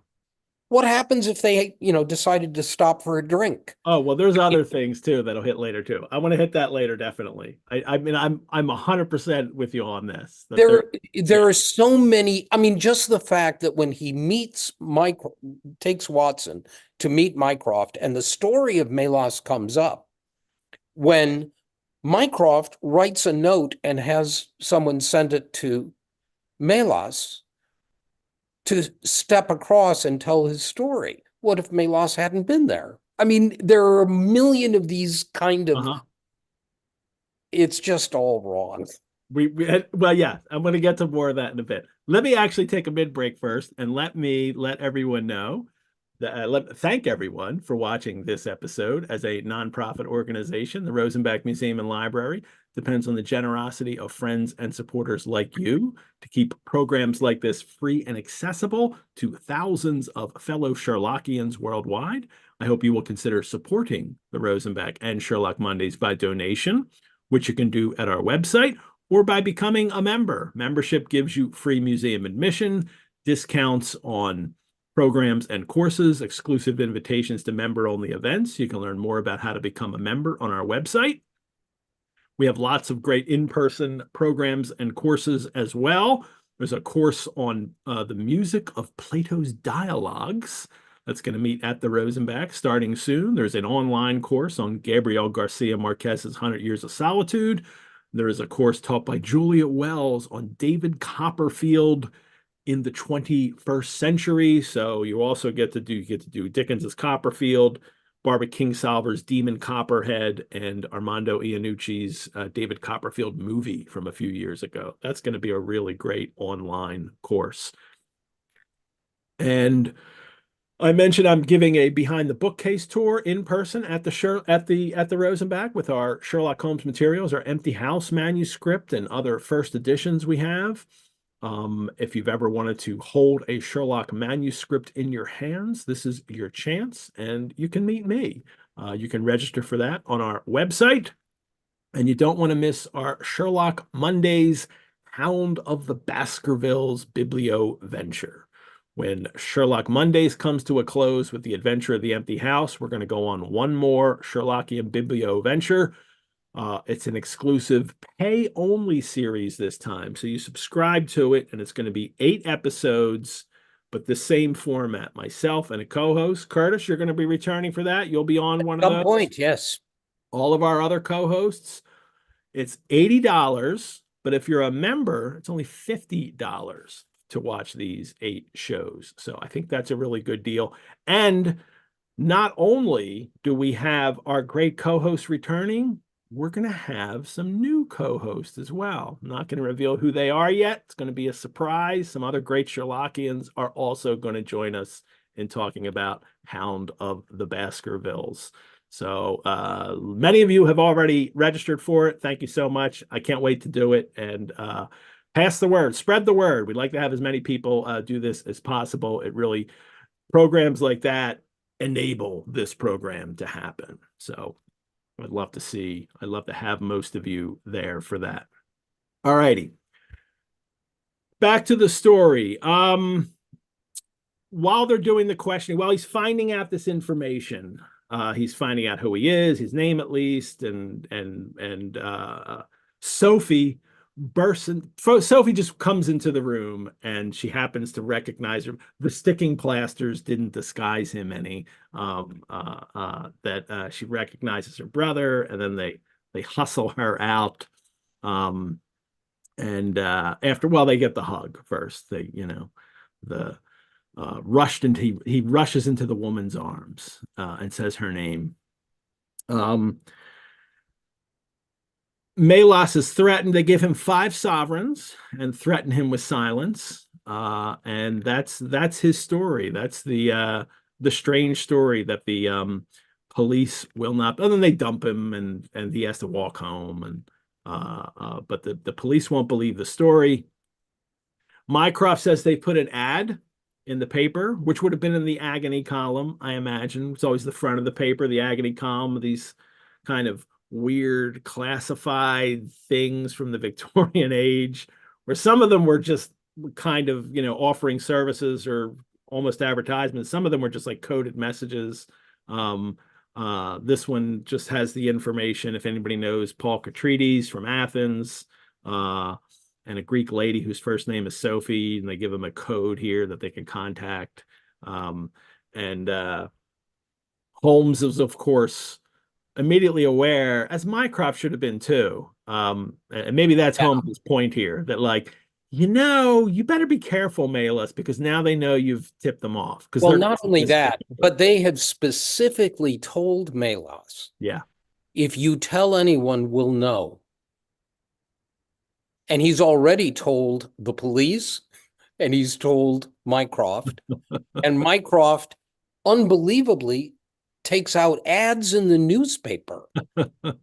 What happens if they, decided to stop for a drink? Oh, well, there's other things too that'll hit later too. I want to hit that later, definitely. I mean, I'm 100% with you on this. There are so many. I mean, just the fact that when he meets takes Watson to meet Mycroft, and the story of Melas comes up when Mycroft writes a note and has someone send it to Melas to step across and tell his story. What if Melas hadn't been there? I mean, there are a million of these kind of, it's just all wrong. Well, yeah, I'm going to get to more of that in a bit. Let me actually take a mid break first, and let everyone know that thank everyone for watching this episode. As a nonprofit organization, the Rosenbach Museum and Library depends on the generosity of friends and supporters like you to keep programs like this free and accessible to thousands of fellow Sherlockians worldwide. I hope you will consider supporting the Rosenbach and Sherlock Mondays by donation, which you can do at our website, or by becoming a member. Membership gives you free museum admission, discounts on programs and courses, exclusive invitations to member-only events. You can learn more about how to become a member on our website. We have lots of great in-person programs and courses as well. There's a course on the music of Plato's dialogues that's going to meet at the Rosenbach starting soon. There's an online course on Gabriel Garcia Marquez's 100 Years of Solitude. There is a course taught by Julia Wells on David Copperfield in the 21st century. So you also get to do Dickens's Copperfield, Barbara Kingsolver's Demon Copperhead, and Armando Iannucci's David Copperfield movie from a few years ago. That's going to be a really great online course. And I mentioned I'm giving a behind the bookcase tour in person at the Rosenbach with our Sherlock Holmes materials, our Empty House manuscript, and other first editions we have. If you've ever wanted to hold a Sherlock manuscript in your hands, this is your chance, and you can meet me. You can register for that on our website, and you don't want to miss our Sherlock Mondays Hound of the Baskervilles Biblio Venture. When Sherlock Mondays comes to a close with the adventure of the empty house, we're going to go on one more Sherlockian Biblio venture. It's an exclusive pay-only series this time. So you subscribe to it, and it's going to be 8 episodes, but the same format. Myself and a co-host. Curtis, you're going to be returning for that. You'll be on one of those. At some point, yes. All of our other co-hosts. It's $80, but if you're a member, it's only $50 to watch these 8 shows. So I think that's a really good deal. And not only do we have our great co-hosts returning, we're going to have some new co-hosts as well. I'm not going to reveal who they are yet. It's going to be a surprise. Some other great Sherlockians are also going to join us in talking about Hound of the Baskervilles. So many of you have already registered for it. Thank you so much. I can't wait to do it. And pass the word, spread the word. We'd like to have as many people do this as possible. It really, programs like that enable this program to happen. So I'd love to have most of you there for that. All righty. Back to the story. While they're doing the questioning, while he's finding out this information, he's finding out who he is, his name at least, and Sophy Sophie just comes into the room, and she happens to recognize him. The sticking plasters didn't disguise him any. She recognizes her brother, and then they hustle her out. They get the hug first. He rushes into the woman's arms and says her name. Melas is threatened. They give him 5 sovereigns and threaten him with silence. And that's his story. That's the strange story that the police will not. And then they dump him, and he has to walk home. And but the police won't believe the story. Mycroft says they put an ad in the paper, which would have been in the agony column, I imagine. It's always the front of the paper, the agony column, these kind of weird classified things from the Victorian age, where some of them were just kind of, offering services or almost advertisements. Some of them were just like coded messages. This one just has the information. If anybody knows Paul Catridis from Athens, and a Greek lady whose first name is Sophy, and they give them a code here that they can contact. And Holmes is, of course, immediately aware, as Mycroft should have been too. And maybe that's Yeah. Holmes' point here, that like, you better be careful, Malus, because now they know you've tipped them off. Because Well, not only that, but they have specifically told Melas, yeah, if you tell anyone, we'll know. And he's already told the police, and he's told Mycroft. And Mycroft, unbelievably, takes out ads in the newspaper.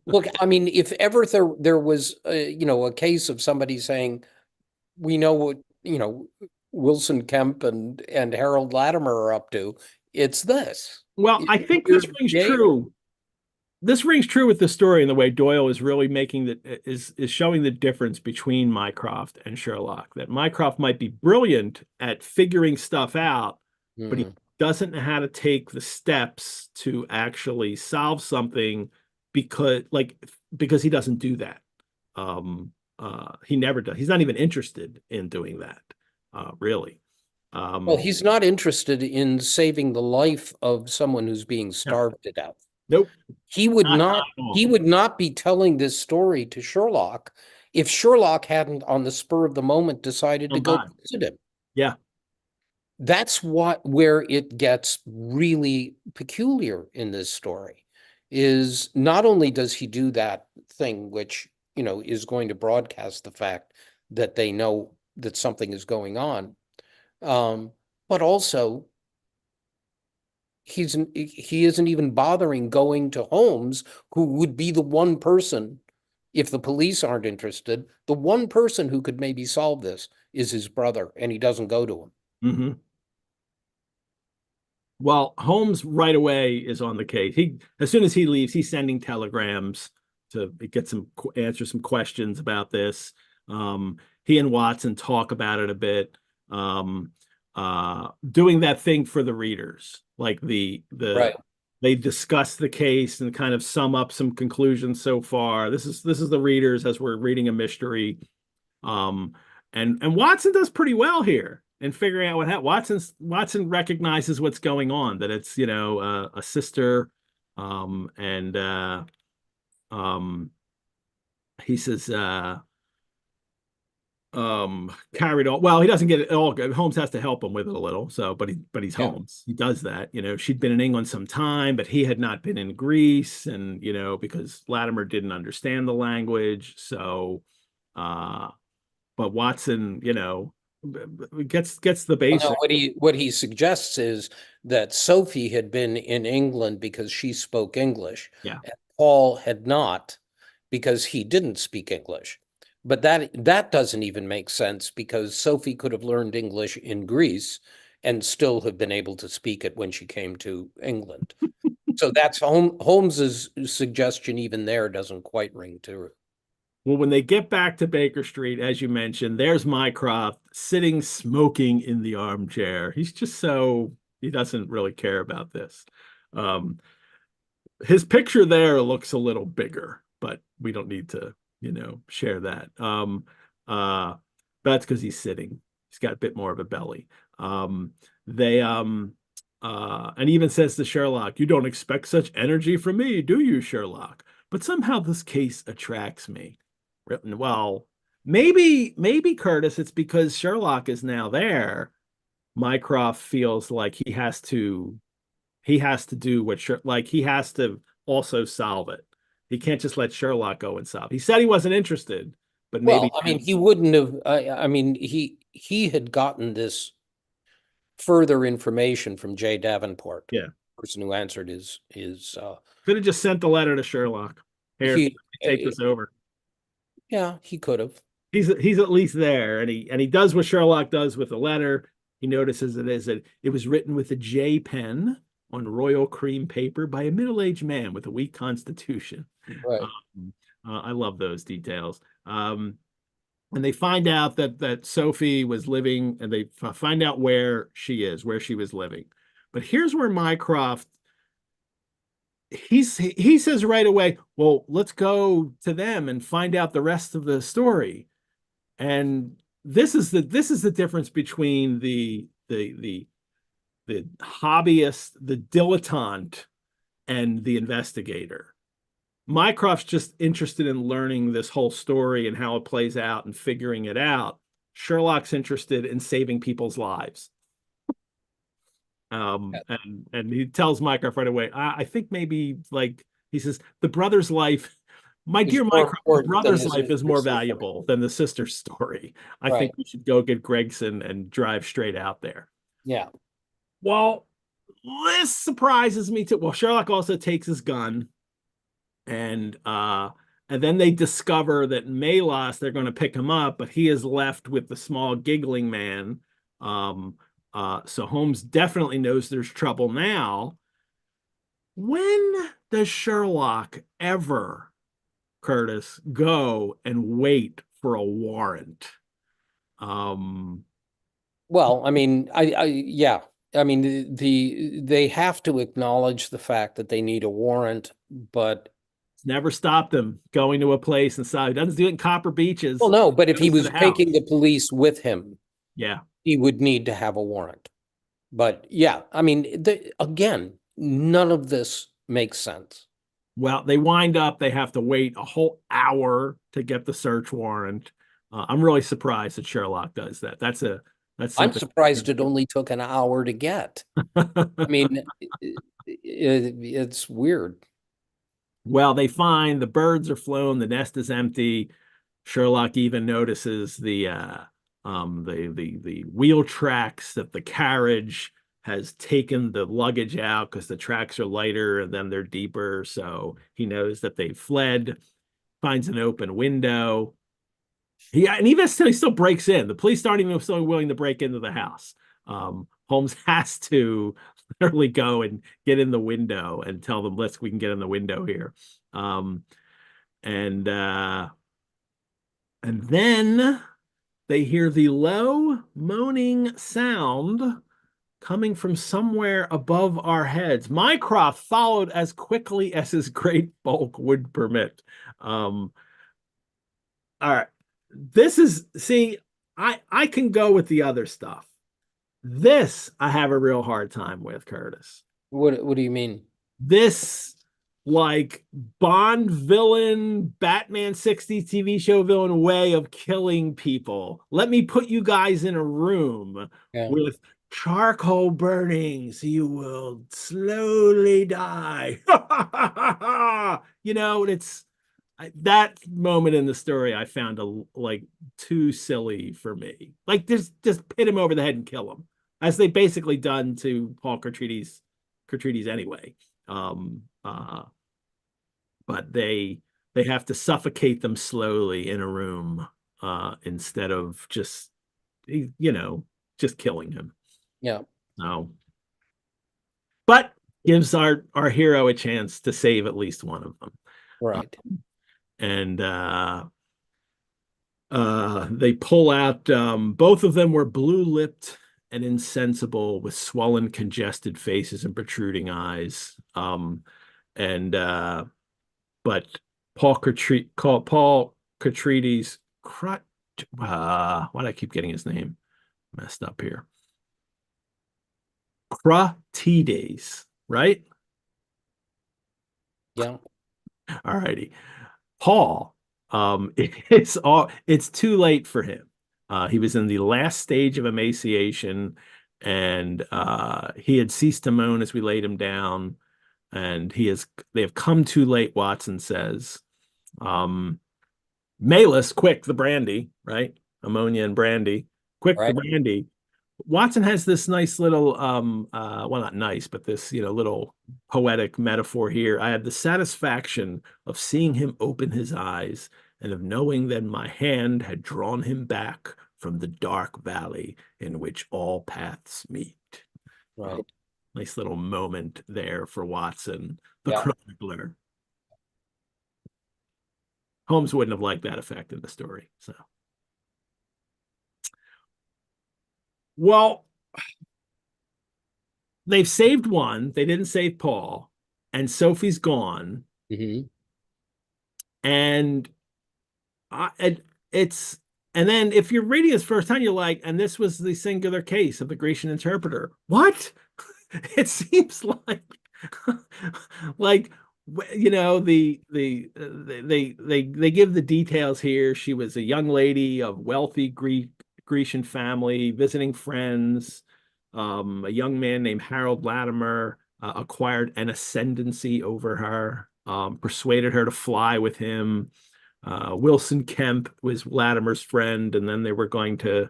Look, I mean, if ever there was, a case of somebody saying, we know what, Wilson Kemp and Harold Latimer are up to, it's this. well, I think this rings true. This rings true with the story, and the way Doyle is really making is showing the difference between Mycroft and Sherlock. That Mycroft might be brilliant at figuring stuff out, but he doesn't know how to take the steps to actually solve something because he doesn't do that. He never does. He's not even interested in doing that, really. Well, he's not interested in saving the life of someone who's being starved to death. Nope. He would not be telling this story to Sherlock if Sherlock hadn't, on the spur of the moment, decided to go visit him. Yeah. That's where it gets really peculiar in this story, is not only does he do that thing, which, is going to broadcast the fact that they know that something is going on, but also he isn't even bothering going to Holmes, who would be the one person, if the police aren't interested, the one person who could maybe solve this is his brother, and he doesn't go to him. Mm-hmm. Well, Holmes right away is on the case. As soon as he leaves, he's sending telegrams to get answer some questions about this. He and Watson talk about it a bit, doing that thing for the readers, like Right. they discuss the case and kind of sum up some conclusions so far. This is the readers as we're reading a mystery. And Watson does pretty well here in figuring out what happened. Watson recognizes what's going on, that it's, a sister, and he says, carried all. Well, he doesn't get it all good. Holmes has to help him with it a little. So, but he's Holmes. He does that. She'd been in England some time, but he had not been in Greece, and because Latimer didn't understand the language. So, but Watson, gets the basics. No, what he suggests is that Sophie had been in England because she spoke English. Yeah. And Paul had not, because he didn't speak English. But that doesn't even make sense, because Sophie could have learned English in Greece and still have been able to speak it when she came to England. So that's Holmes's suggestion. Even there doesn't quite ring true. Well, when they get back to Baker Street, as you mentioned, there's Mycroft sitting smoking in the armchair. He's just he doesn't really care about this. His picture there looks a little bigger, but we don't need to, share that. That's because he's sitting. He's got a bit more of a belly. And even says to Sherlock, "You don't expect such energy from me, do you, Sherlock? But somehow this case attracts me." Well, maybe Curtis, it's because Sherlock is now there. Mycroft feels like he has to do what he has to also solve it. He can't just let Sherlock go and solve. He said he wasn't interested, but Well, maybe. I mean, he wouldn't have, I mean, he had gotten this further information from Jay Davenport, Yeah, person who answered his could have just sent the letter to Sherlock. Here, he take this over. yeah, he could have. He's at least there, and he does what Sherlock does with the letter. He notices it was written with a J pen on royal cream paper by a middle-aged man with a weak constitution. Right. I love those details. And they find out that Sophy was living, and they find out where she was living. But here's where Mycroft he says right away, well, let's go to them and find out the rest of the story. And this is the difference between the hobbyist, the dilettante, and the investigator. Mycroft's just interested in learning this whole story and how it plays out and figuring it out. Sherlock's interested in saving people's lives. And he tells Mycroft right away, I think maybe, like, he says, the brother's life, my It's dear more Mycroft, the important than brother's the life is more sister's story. valuable than the sister's story. I Right. think we should go get Gregson and drive straight out there. Yeah. Well, this surprises me too. Well, Sherlock also takes his gun, and then they discover that Melas, they're going to pick him up, but he is left with the small giggling man. So Holmes definitely knows there's trouble now. When does Sherlock ever, Curtis, go and wait for a warrant? Well, I mean, yeah. I mean, they have to acknowledge the fact that they need a warrant, but It's never stopped him going to a place and so he doesn't do it in Copper well, Beaches. no, but if he Goes to was the taking house. the police with him, Yeah. he would need to have a warrant. But yeah, I mean, again, none of this makes sense. Well, they wind up, they have to wait a whole hour to get the search warrant. I'm really surprised that Sherlock does that. That's I'm something. surprised it only took an hour to get. I mean, it's weird. Well, they find the birds are flown, the nest is empty. Sherlock even notices the wheel tracks that the carriage has taken the luggage out because the tracks are lighter and then they're deeper. So he knows that they've fled, finds an open window. And even still, he still breaks in. The police aren't even so willing to break into the house. Holmes has to literally go and get in the window and tell them, "Let's we can get in the window here." Um, and then they hear the low moaning sound coming from somewhere above our heads. Mycroft followed as quickly as his great bulk would permit. All right. This is see, I can go with the other stuff. This I have a real hard time with, Curtis. What do you mean? This like Bond villain, Batman 60s TV show villain way of killing people. Let me put you guys in a room Yeah. with charcoal burning so you will slowly die. It's that moment in the story I found like too silly for me. Like just hit him over the head and kill him, as they basically done to Paul Atreides anyway. Um, uh, but they have to suffocate them slowly in a room instead of just killing him. Yeah. No, but gives our hero a chance to save at least one of them. Right. And they pull out both of them were blue-lipped and insensible with swollen, congested faces and protruding eyes. And but Paul Atreides, why do I keep getting his name messed up here? Cratides, right? Yeah. All righty. Paul, it's too late for him. He was in the last stage of emaciation, and he had ceased to moan as we laid him down. and they have come too late, Watson says. Malus, quick, the brandy, right? Ammonia and brandy. Quick, the Right. brandy. Watson has this nice little well, not nice, but this, little poetic metaphor here. I had the satisfaction of seeing him open his eyes and of knowing that my hand had drawn him back from the dark valley in which all paths meet. Uh, Right. nice little moment there for Watson, the Yeah. chronicler. Holmes wouldn't have liked that effect in the story. So, well, they've saved one. They didn't save Paul, and Sophie's gone. Hmm. And it's and then if you're reading this first time, you're like, and this was the singular case of the Grecian interpreter. What? It seems like like they give the details here. She was a young lady of wealthy Grecian family visiting friends. A young man named Harold Latimer acquired an ascendancy over her, persuaded her to fly with him. Wilson Kemp was Latimer's friend, and then they were going to.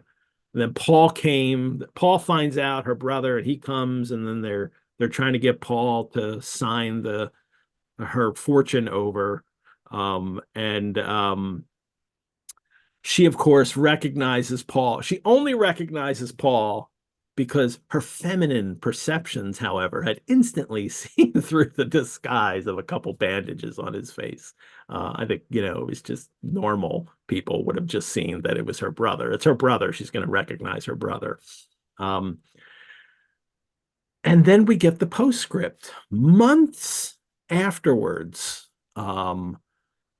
And then Paul came. Paul finds out her brother, and he comes, and then they're trying to get Paul to sign her fortune over. And she, of course, recognizes Paul. She only recognizes Paul because her feminine perceptions, however, had instantly seen through the disguise of a couple bandages on his face. I think, it was just normal people would have just seen that it was her brother. It's her brother. She's going to recognize her brother. Um, and then we get the postscript. Months afterwards,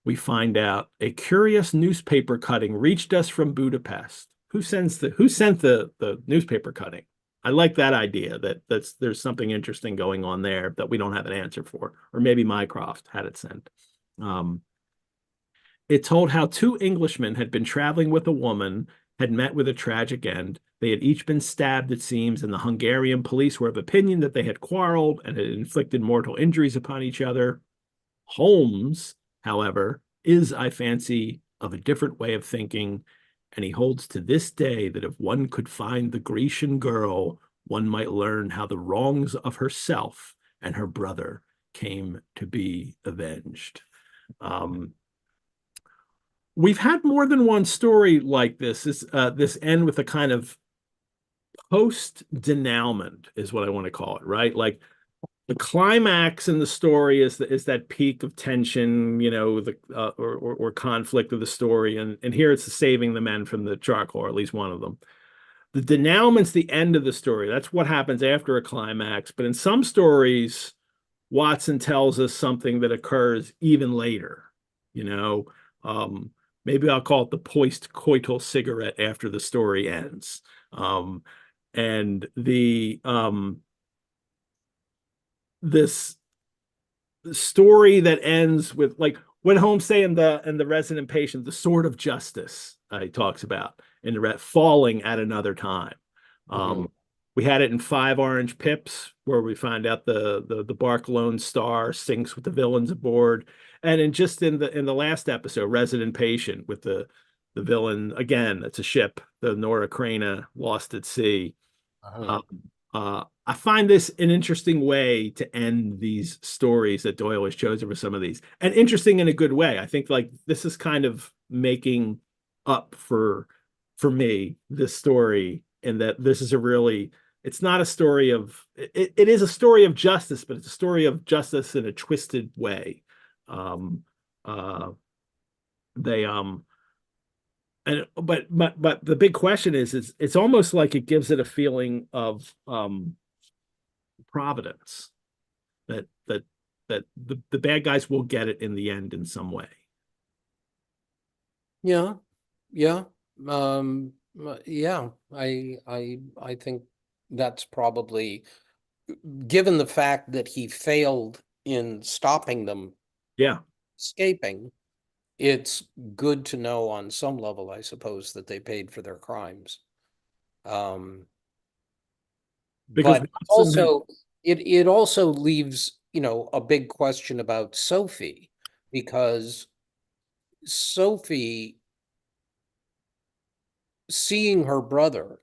we find out a curious newspaper cutting reached us from Budapest. Who sent the newspaper cutting? I like that idea that there's something interesting going on there that we don't have an answer for, or maybe Mycroft had it sent. Um, it told how two Englishmen had been traveling with a woman, had met with a tragic end. They had each been stabbed, it seems, and the Hungarian police were of opinion that they had quarreled and had inflicted mortal injuries upon each other. Holmes, however, is, I fancy, of a different way of thinking, and he holds to this day that if one could find the Grecian girl, one might learn how the wrongs of herself and her brother came to be avenged. Um, we've had more than one story like this. This end with a kind of post denouement is what I want to call it, right? Like the climax in the story is that peak of tension, or conflict of the story, and here it's saving the men from the charcoal, or at least one of them. The denouement's the end of the story. That's what happens after a climax. But in some stories, Watson tells us something that occurs even later. You know, um, maybe I'll call it the post-coital cigarette after the story ends. And this story that ends with like when Holmes say in the Resident Patient, the sword of justice he talks about in the falling at another time. Hmm. We had it in Five Orange Pips, where we find out the Bark Lone Star sinks with the villains aboard, and in the last episode, Resident Patient, with the villain again. It's a ship, the Nora Crana, lost at sea. Uh-huh. Um, I find this an interesting way to end these stories that Doyle has chosen for some of these, and interesting in a good way. I think like this is kind of making up for me this story, in that this is a really it's not a story of it is a story of justice, but it's a story of justice in a twisted way. Um, uh, they and but the big question is it's almost like it gives it a feeling of providence, that the bad guys will get it in the end in some way. Yeah. Yeah. Yeah. I think that's probably, given the fact that he failed in stopping them Yeah, escaping, it's good to know on some level, I suppose, that they paid for their crimes. because But Watson had also it also leaves, a big question about Sophie, because Sophie, seeing her brother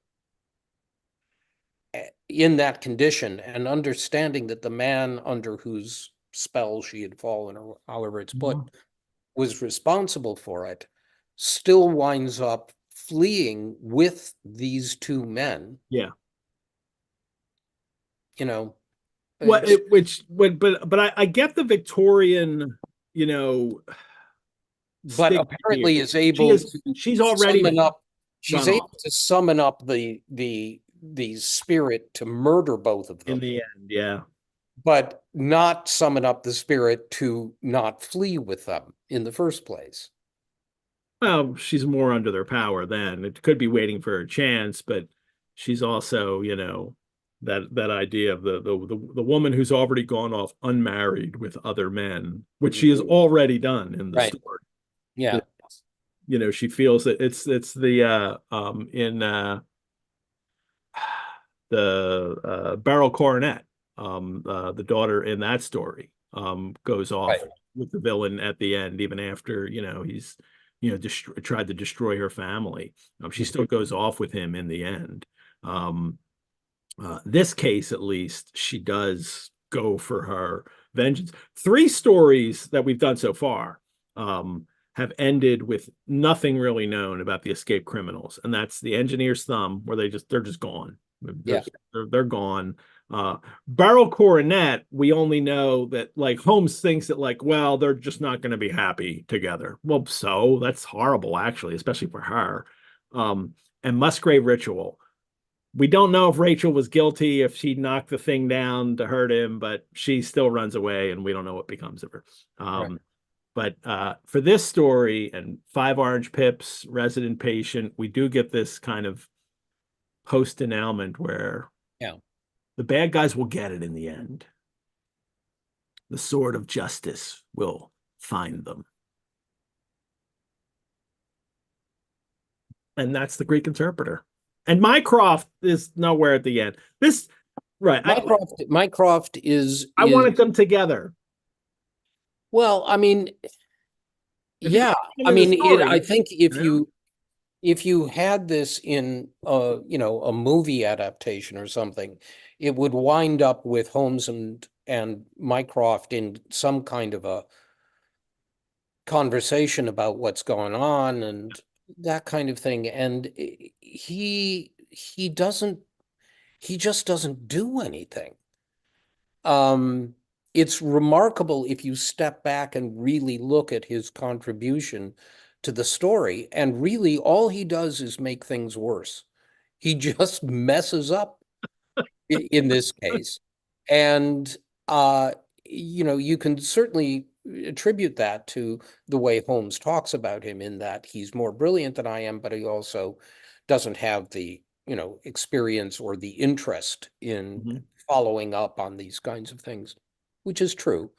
in that condition and understanding that the man under whose spell she had fallen, or however it's put, Mhm. was responsible for it, still winds up fleeing with these two men, Yeah. you know. What It's, it, which but I get the Victorian, you know, but stigma here. apparently is able to She's already summon up, she's run able off to summon up the spirit to murder both of in them, the end. Yeah. but not summon up the spirit to not flee with them in the first place. Well, she's more under their power then. It could be waiting for her chance, but she's also, that idea of the woman who's already gone off unmarried with other men, which she has already done in the Right. story. Yeah. She feels that it's the in the Beryl Coronet, the daughter in that story, goes Right. off with the villain at the end, even after he's tried to destroy her family. She still goes off with him in the end. Um, this case, at least, she does go for her vengeance. Three stories that we've done so far have ended with nothing really known about the escaped criminals, and that's the engineer's thumb, where they're just gone. They're, Yeah. they're gone. Beryl Coronet, we only know that like Holmes thinks that like, well, they're just not going to be happy together. Well, so that's horrible, actually, especially for her. And Musgrave Ritual, we don't know if Rachel was guilty, if she knocked the thing down to hurt him, but she still runs away and we don't know what becomes of her. Right. But for this story and Five Orange Pips, Resident Patient, we do get this kind of post denouement where Yeah. the bad guys will get it in the end. The sword of justice will find them. And that's the Greek interpreter. And Mycroft is nowhere at the end. This, right. Mycroft I is wanted them together. well, I mean, If you're yeah. in I the mean, I story, think you know? if you had this in a movie adaptation or something, it would wind up with Holmes and Mycroft in some kind of a conversation about what's going on and that kind of thing. And he just doesn't do anything. Um, it's remarkable if you step back and really look at his contribution to the story, and really all he does is make things worse. He just messes up in this case. And you can certainly attribute that to the way Holmes talks about him, in that he's more brilliant than I am, but he also doesn't have the, experience or the interest in Mhm. following up on these kinds of things, which is true.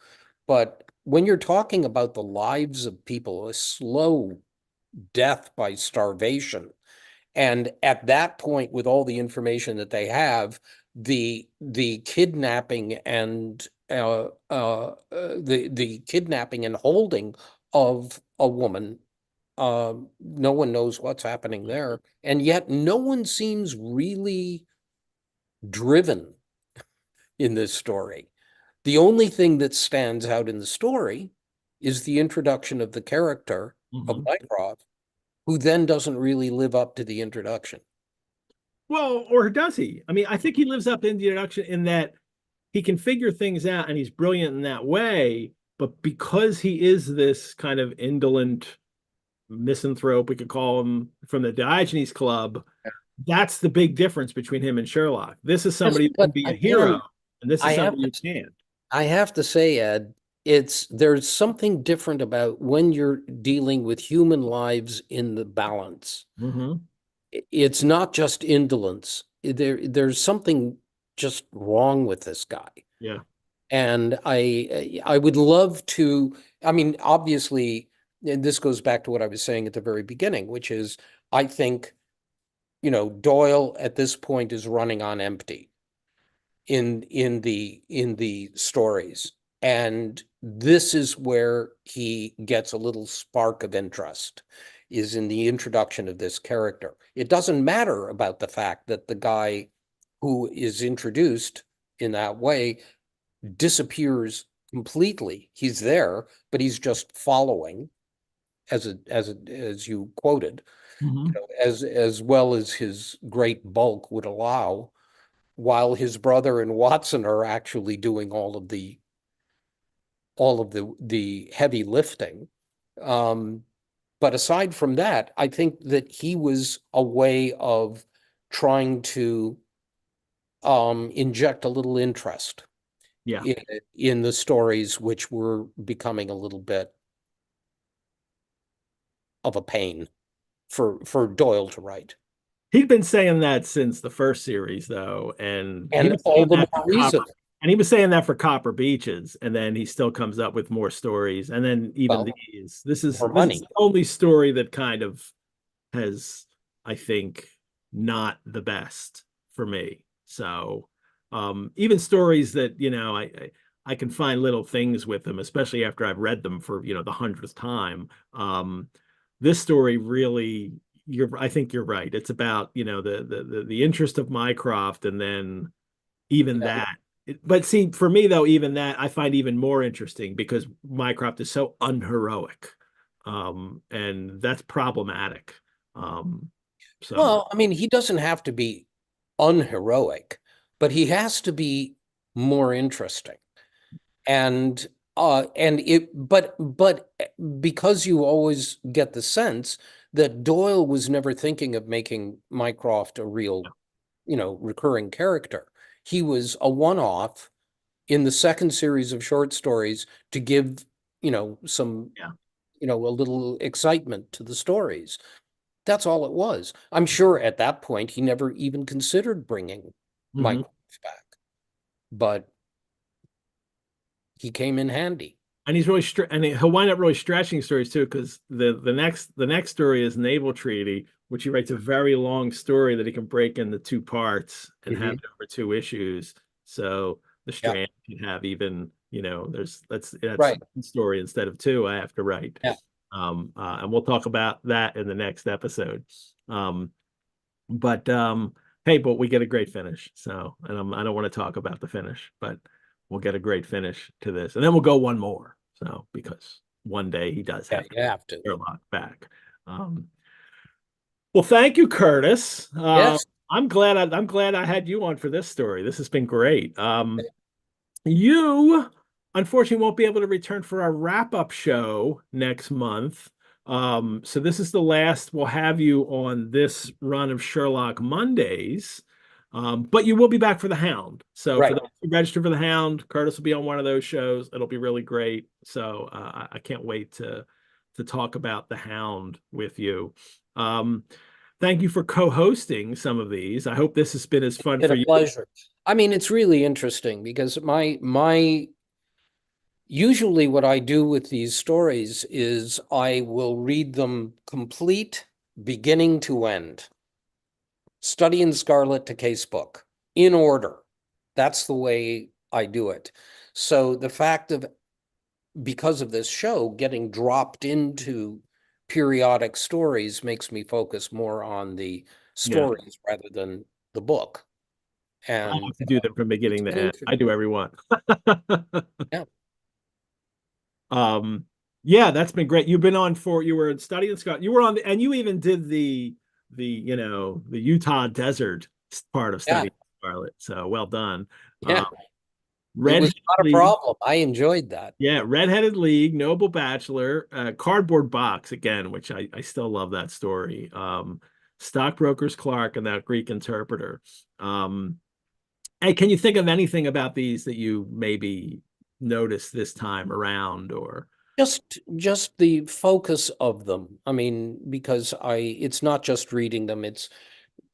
But when you're talking about the lives of people, a slow death by starvation, and at that point, with all the information that they have, the kidnapping and the kidnapping and holding of a woman, no one knows what's happening there, and yet no one seems really driven in this story. The only thing that stands out in the story is the introduction of the character of Mhm. Mycroft, who then doesn't really live up to the introduction. Well, or does he? I mean, I think he lives up in the introduction in that he can figure things out and he's brilliant in that way. But because he is this kind of indolent misanthrope, we could call him, from the Diogenes Club, that's the big difference between him and Sherlock. This is Yes, somebody who can but be a hero, again, and this is I have somebody who to can't. I have to say, Ed, there's something different about when you're dealing with human lives in the balance. Hmm. It's not just indolence. There's something just wrong with this guy. Yeah. And I would love to, I mean, obviously, and this goes back to what I was saying at the very beginning, which is I think, Doyle at this point is running on empty in the stories. And this is where he gets a little spark of interest, is in the introduction of this character. It doesn't matter about the fact that the guy who is introduced in that way disappears completely. He's there, but he's just following, as you quoted, Mhm. as well as his great bulk would allow, while his brother and Watson are actually doing all of the heavy lifting. But aside from that, I think that he was a way of trying to inject a little interest Yeah. in the stories, which were becoming a little bit of a pain for Doyle to write. He'd been saying that since the first series, though, and he And was all saying the that for more reason. Copper Beaches, and then he still comes up with more stories, and then even Well, these. This is more money. the only story that kind of has, I think, not the best for me. So, even stories that, I can find little things with them, especially after I've read them for, the 100th time. This story really, I think you're right. It's about, the interest of Mycroft, and then even Yeah. that. But see, for me though, even that I find even more interesting because Mycroft is so unheroic. And that's problematic. Um, so Well, I mean, he doesn't have to be unheroic, but he has to be more interesting. And because you always get the sense that Doyle was never thinking of making Mycroft a real, recurring character. He was a one-off in the second series of short stories to give, some, yeah. a little excitement to the stories. That's all it was. I'm sure at that point he never even considered bringing Hmm. Mycroft back, but he came in handy. And he's really and he'll wind up really stretching stories too, because the next story is Naval Treaty, which he writes a very long story that he can break into two parts and have Mhm. it over two issues. So the Yeah, Strand can have even, that's right. one story instead of two I have to write. Yeah, And we'll talk about that in the next episode. Um, but hey, but we get a great finish. So, and I don't want to talk about the finish, but we'll get a great finish to this, and then we'll go one more. So, because one day he does yeah, have to you have to. Sherlock back. Um, well, thank you, Curtis. Yes. I'm glad I had you on for this story. This has been great. You unfortunately won't be able to return for our wrap-up show next month. So this is the last we'll have you on this run of Sherlock Mondays. But you will be back for the Hound. So for Right. those who register for the Hound, Curtis will be on one of those shows. It'll be really great. So I can't wait to talk about the Hound with you. Um, thank you for co-hosting some of these. I hope this has been as fun Been for a you. pleasure. I mean, it's really interesting because my usually what I do with these stories is I will read them complete, beginning to end. Study in Scarlet to Casebook in order. That's the way I do it. So the fact of, because of this show, getting dropped into periodic stories makes me focus more on the Yeah. stories rather than the book. I And have to do them from it's beginning to been end. interesting. I do every one. Yeah. Um, yeah, that's been great. You were studying Scott. You were on and you even did the Utah desert part of Yeah. studying Scarlet. So well done. Yeah. Um, It was Redheaded not a League. problem. I enjoyed that. Yeah, Redheaded League, Noble Bachelor, Cardboard Box again, which I still love that story. Stockbrokers Clark and that Greek interpreter. Hey, can you think of anything about these that you maybe noticed this time around or Just the focus of them. I mean, because it's not just reading them, it's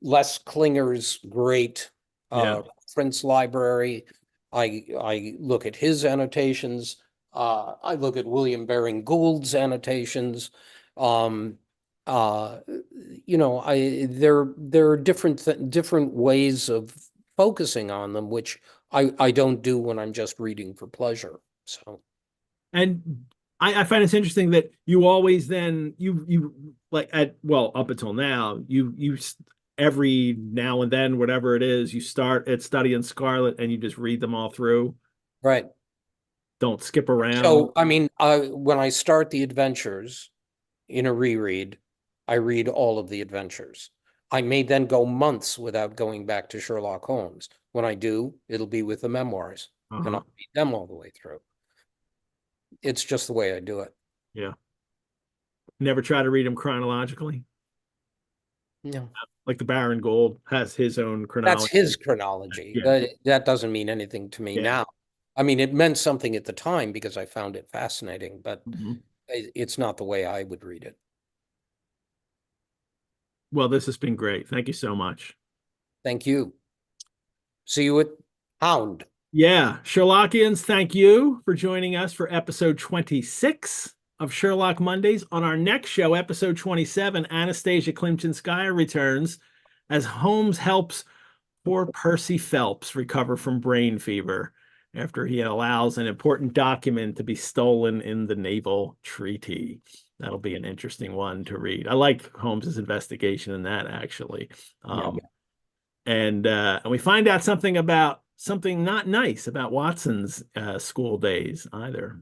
Les Klinger's great yeah, reference library. I look at his annotations. I look at William Baring Gould's annotations. Um, uh, there are different ways of focusing on them, which I don't do when I'm just reading for pleasure. So, And I find it's interesting that you always then you like up until now every now and then, whatever it is, you start at Study in Scarlet and you just read them all through. right. Don't skip around. So, I mean, when I start the adventures in a reread, I read all of the adventures. I may then go months without going back to Sherlock Holmes. When I do, it'll be with the memoirs, and Uh-huh. I'll read them all the way through. It's just the way I do it. Yeah. Never try to read them chronologically. No. Like the Baron Gold has his own That's chronology. his chronology. Yeah. That doesn't mean anything to me Yeah. now. I mean, it meant something at the time because I found it fascinating, but Mhm. it's not the way I would read it. Well, this has been great. Thank you so much. Thank you. See you at Hound. Yeah, Sherlockians, thank you for joining us for episode 26 of Sherlock Mondays. On our next show, episode 27, Anastasia Klimchinskaya returns as Holmes helps poor Percy Phelps recover from brain fever after he allows an important document to be stolen in the naval treaty. That'll be an interesting one to read. I like Holmes's investigation in that, actually. Yeah. And we find out something not nice about Watson's school days either.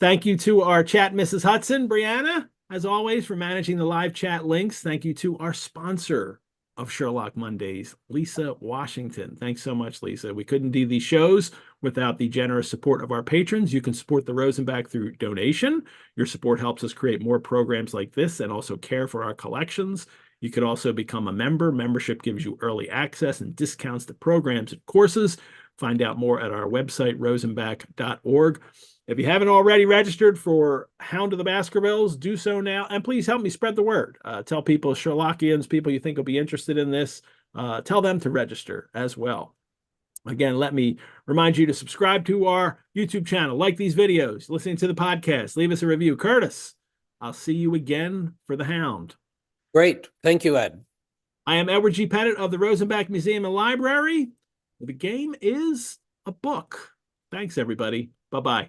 Thank you to our chat, Mrs. Hudson, Brianna, as always, for managing the live chat links. Thank you to our sponsor of Sherlock Mondays, Lisa Washington. Thanks so much, Lisa. We couldn't do these shows without the generous support of our patrons. You can support the Rosenbach through donation. Your support helps us create more programs like this and also care for our collections. You could also become a member. Membership gives you early access and discounts to programs and courses. Find out more at our website, rosenbach.org. If you haven't already registered for Hound of the Baskervilles, do so now. And please help me spread the word. Tell people, Sherlockians, people you think will be interested in this, tell them to register as well. Again, let me remind you to subscribe to our YouTube channel, like these videos, listening to the podcast, leave us a review. Curtis, I'll see you again for the Hound. Great. Thank you, Ed. I am Edward G. Pettit of the Rosenbach Museum and Library. The game is a book. Thanks, everybody. Bye-bye.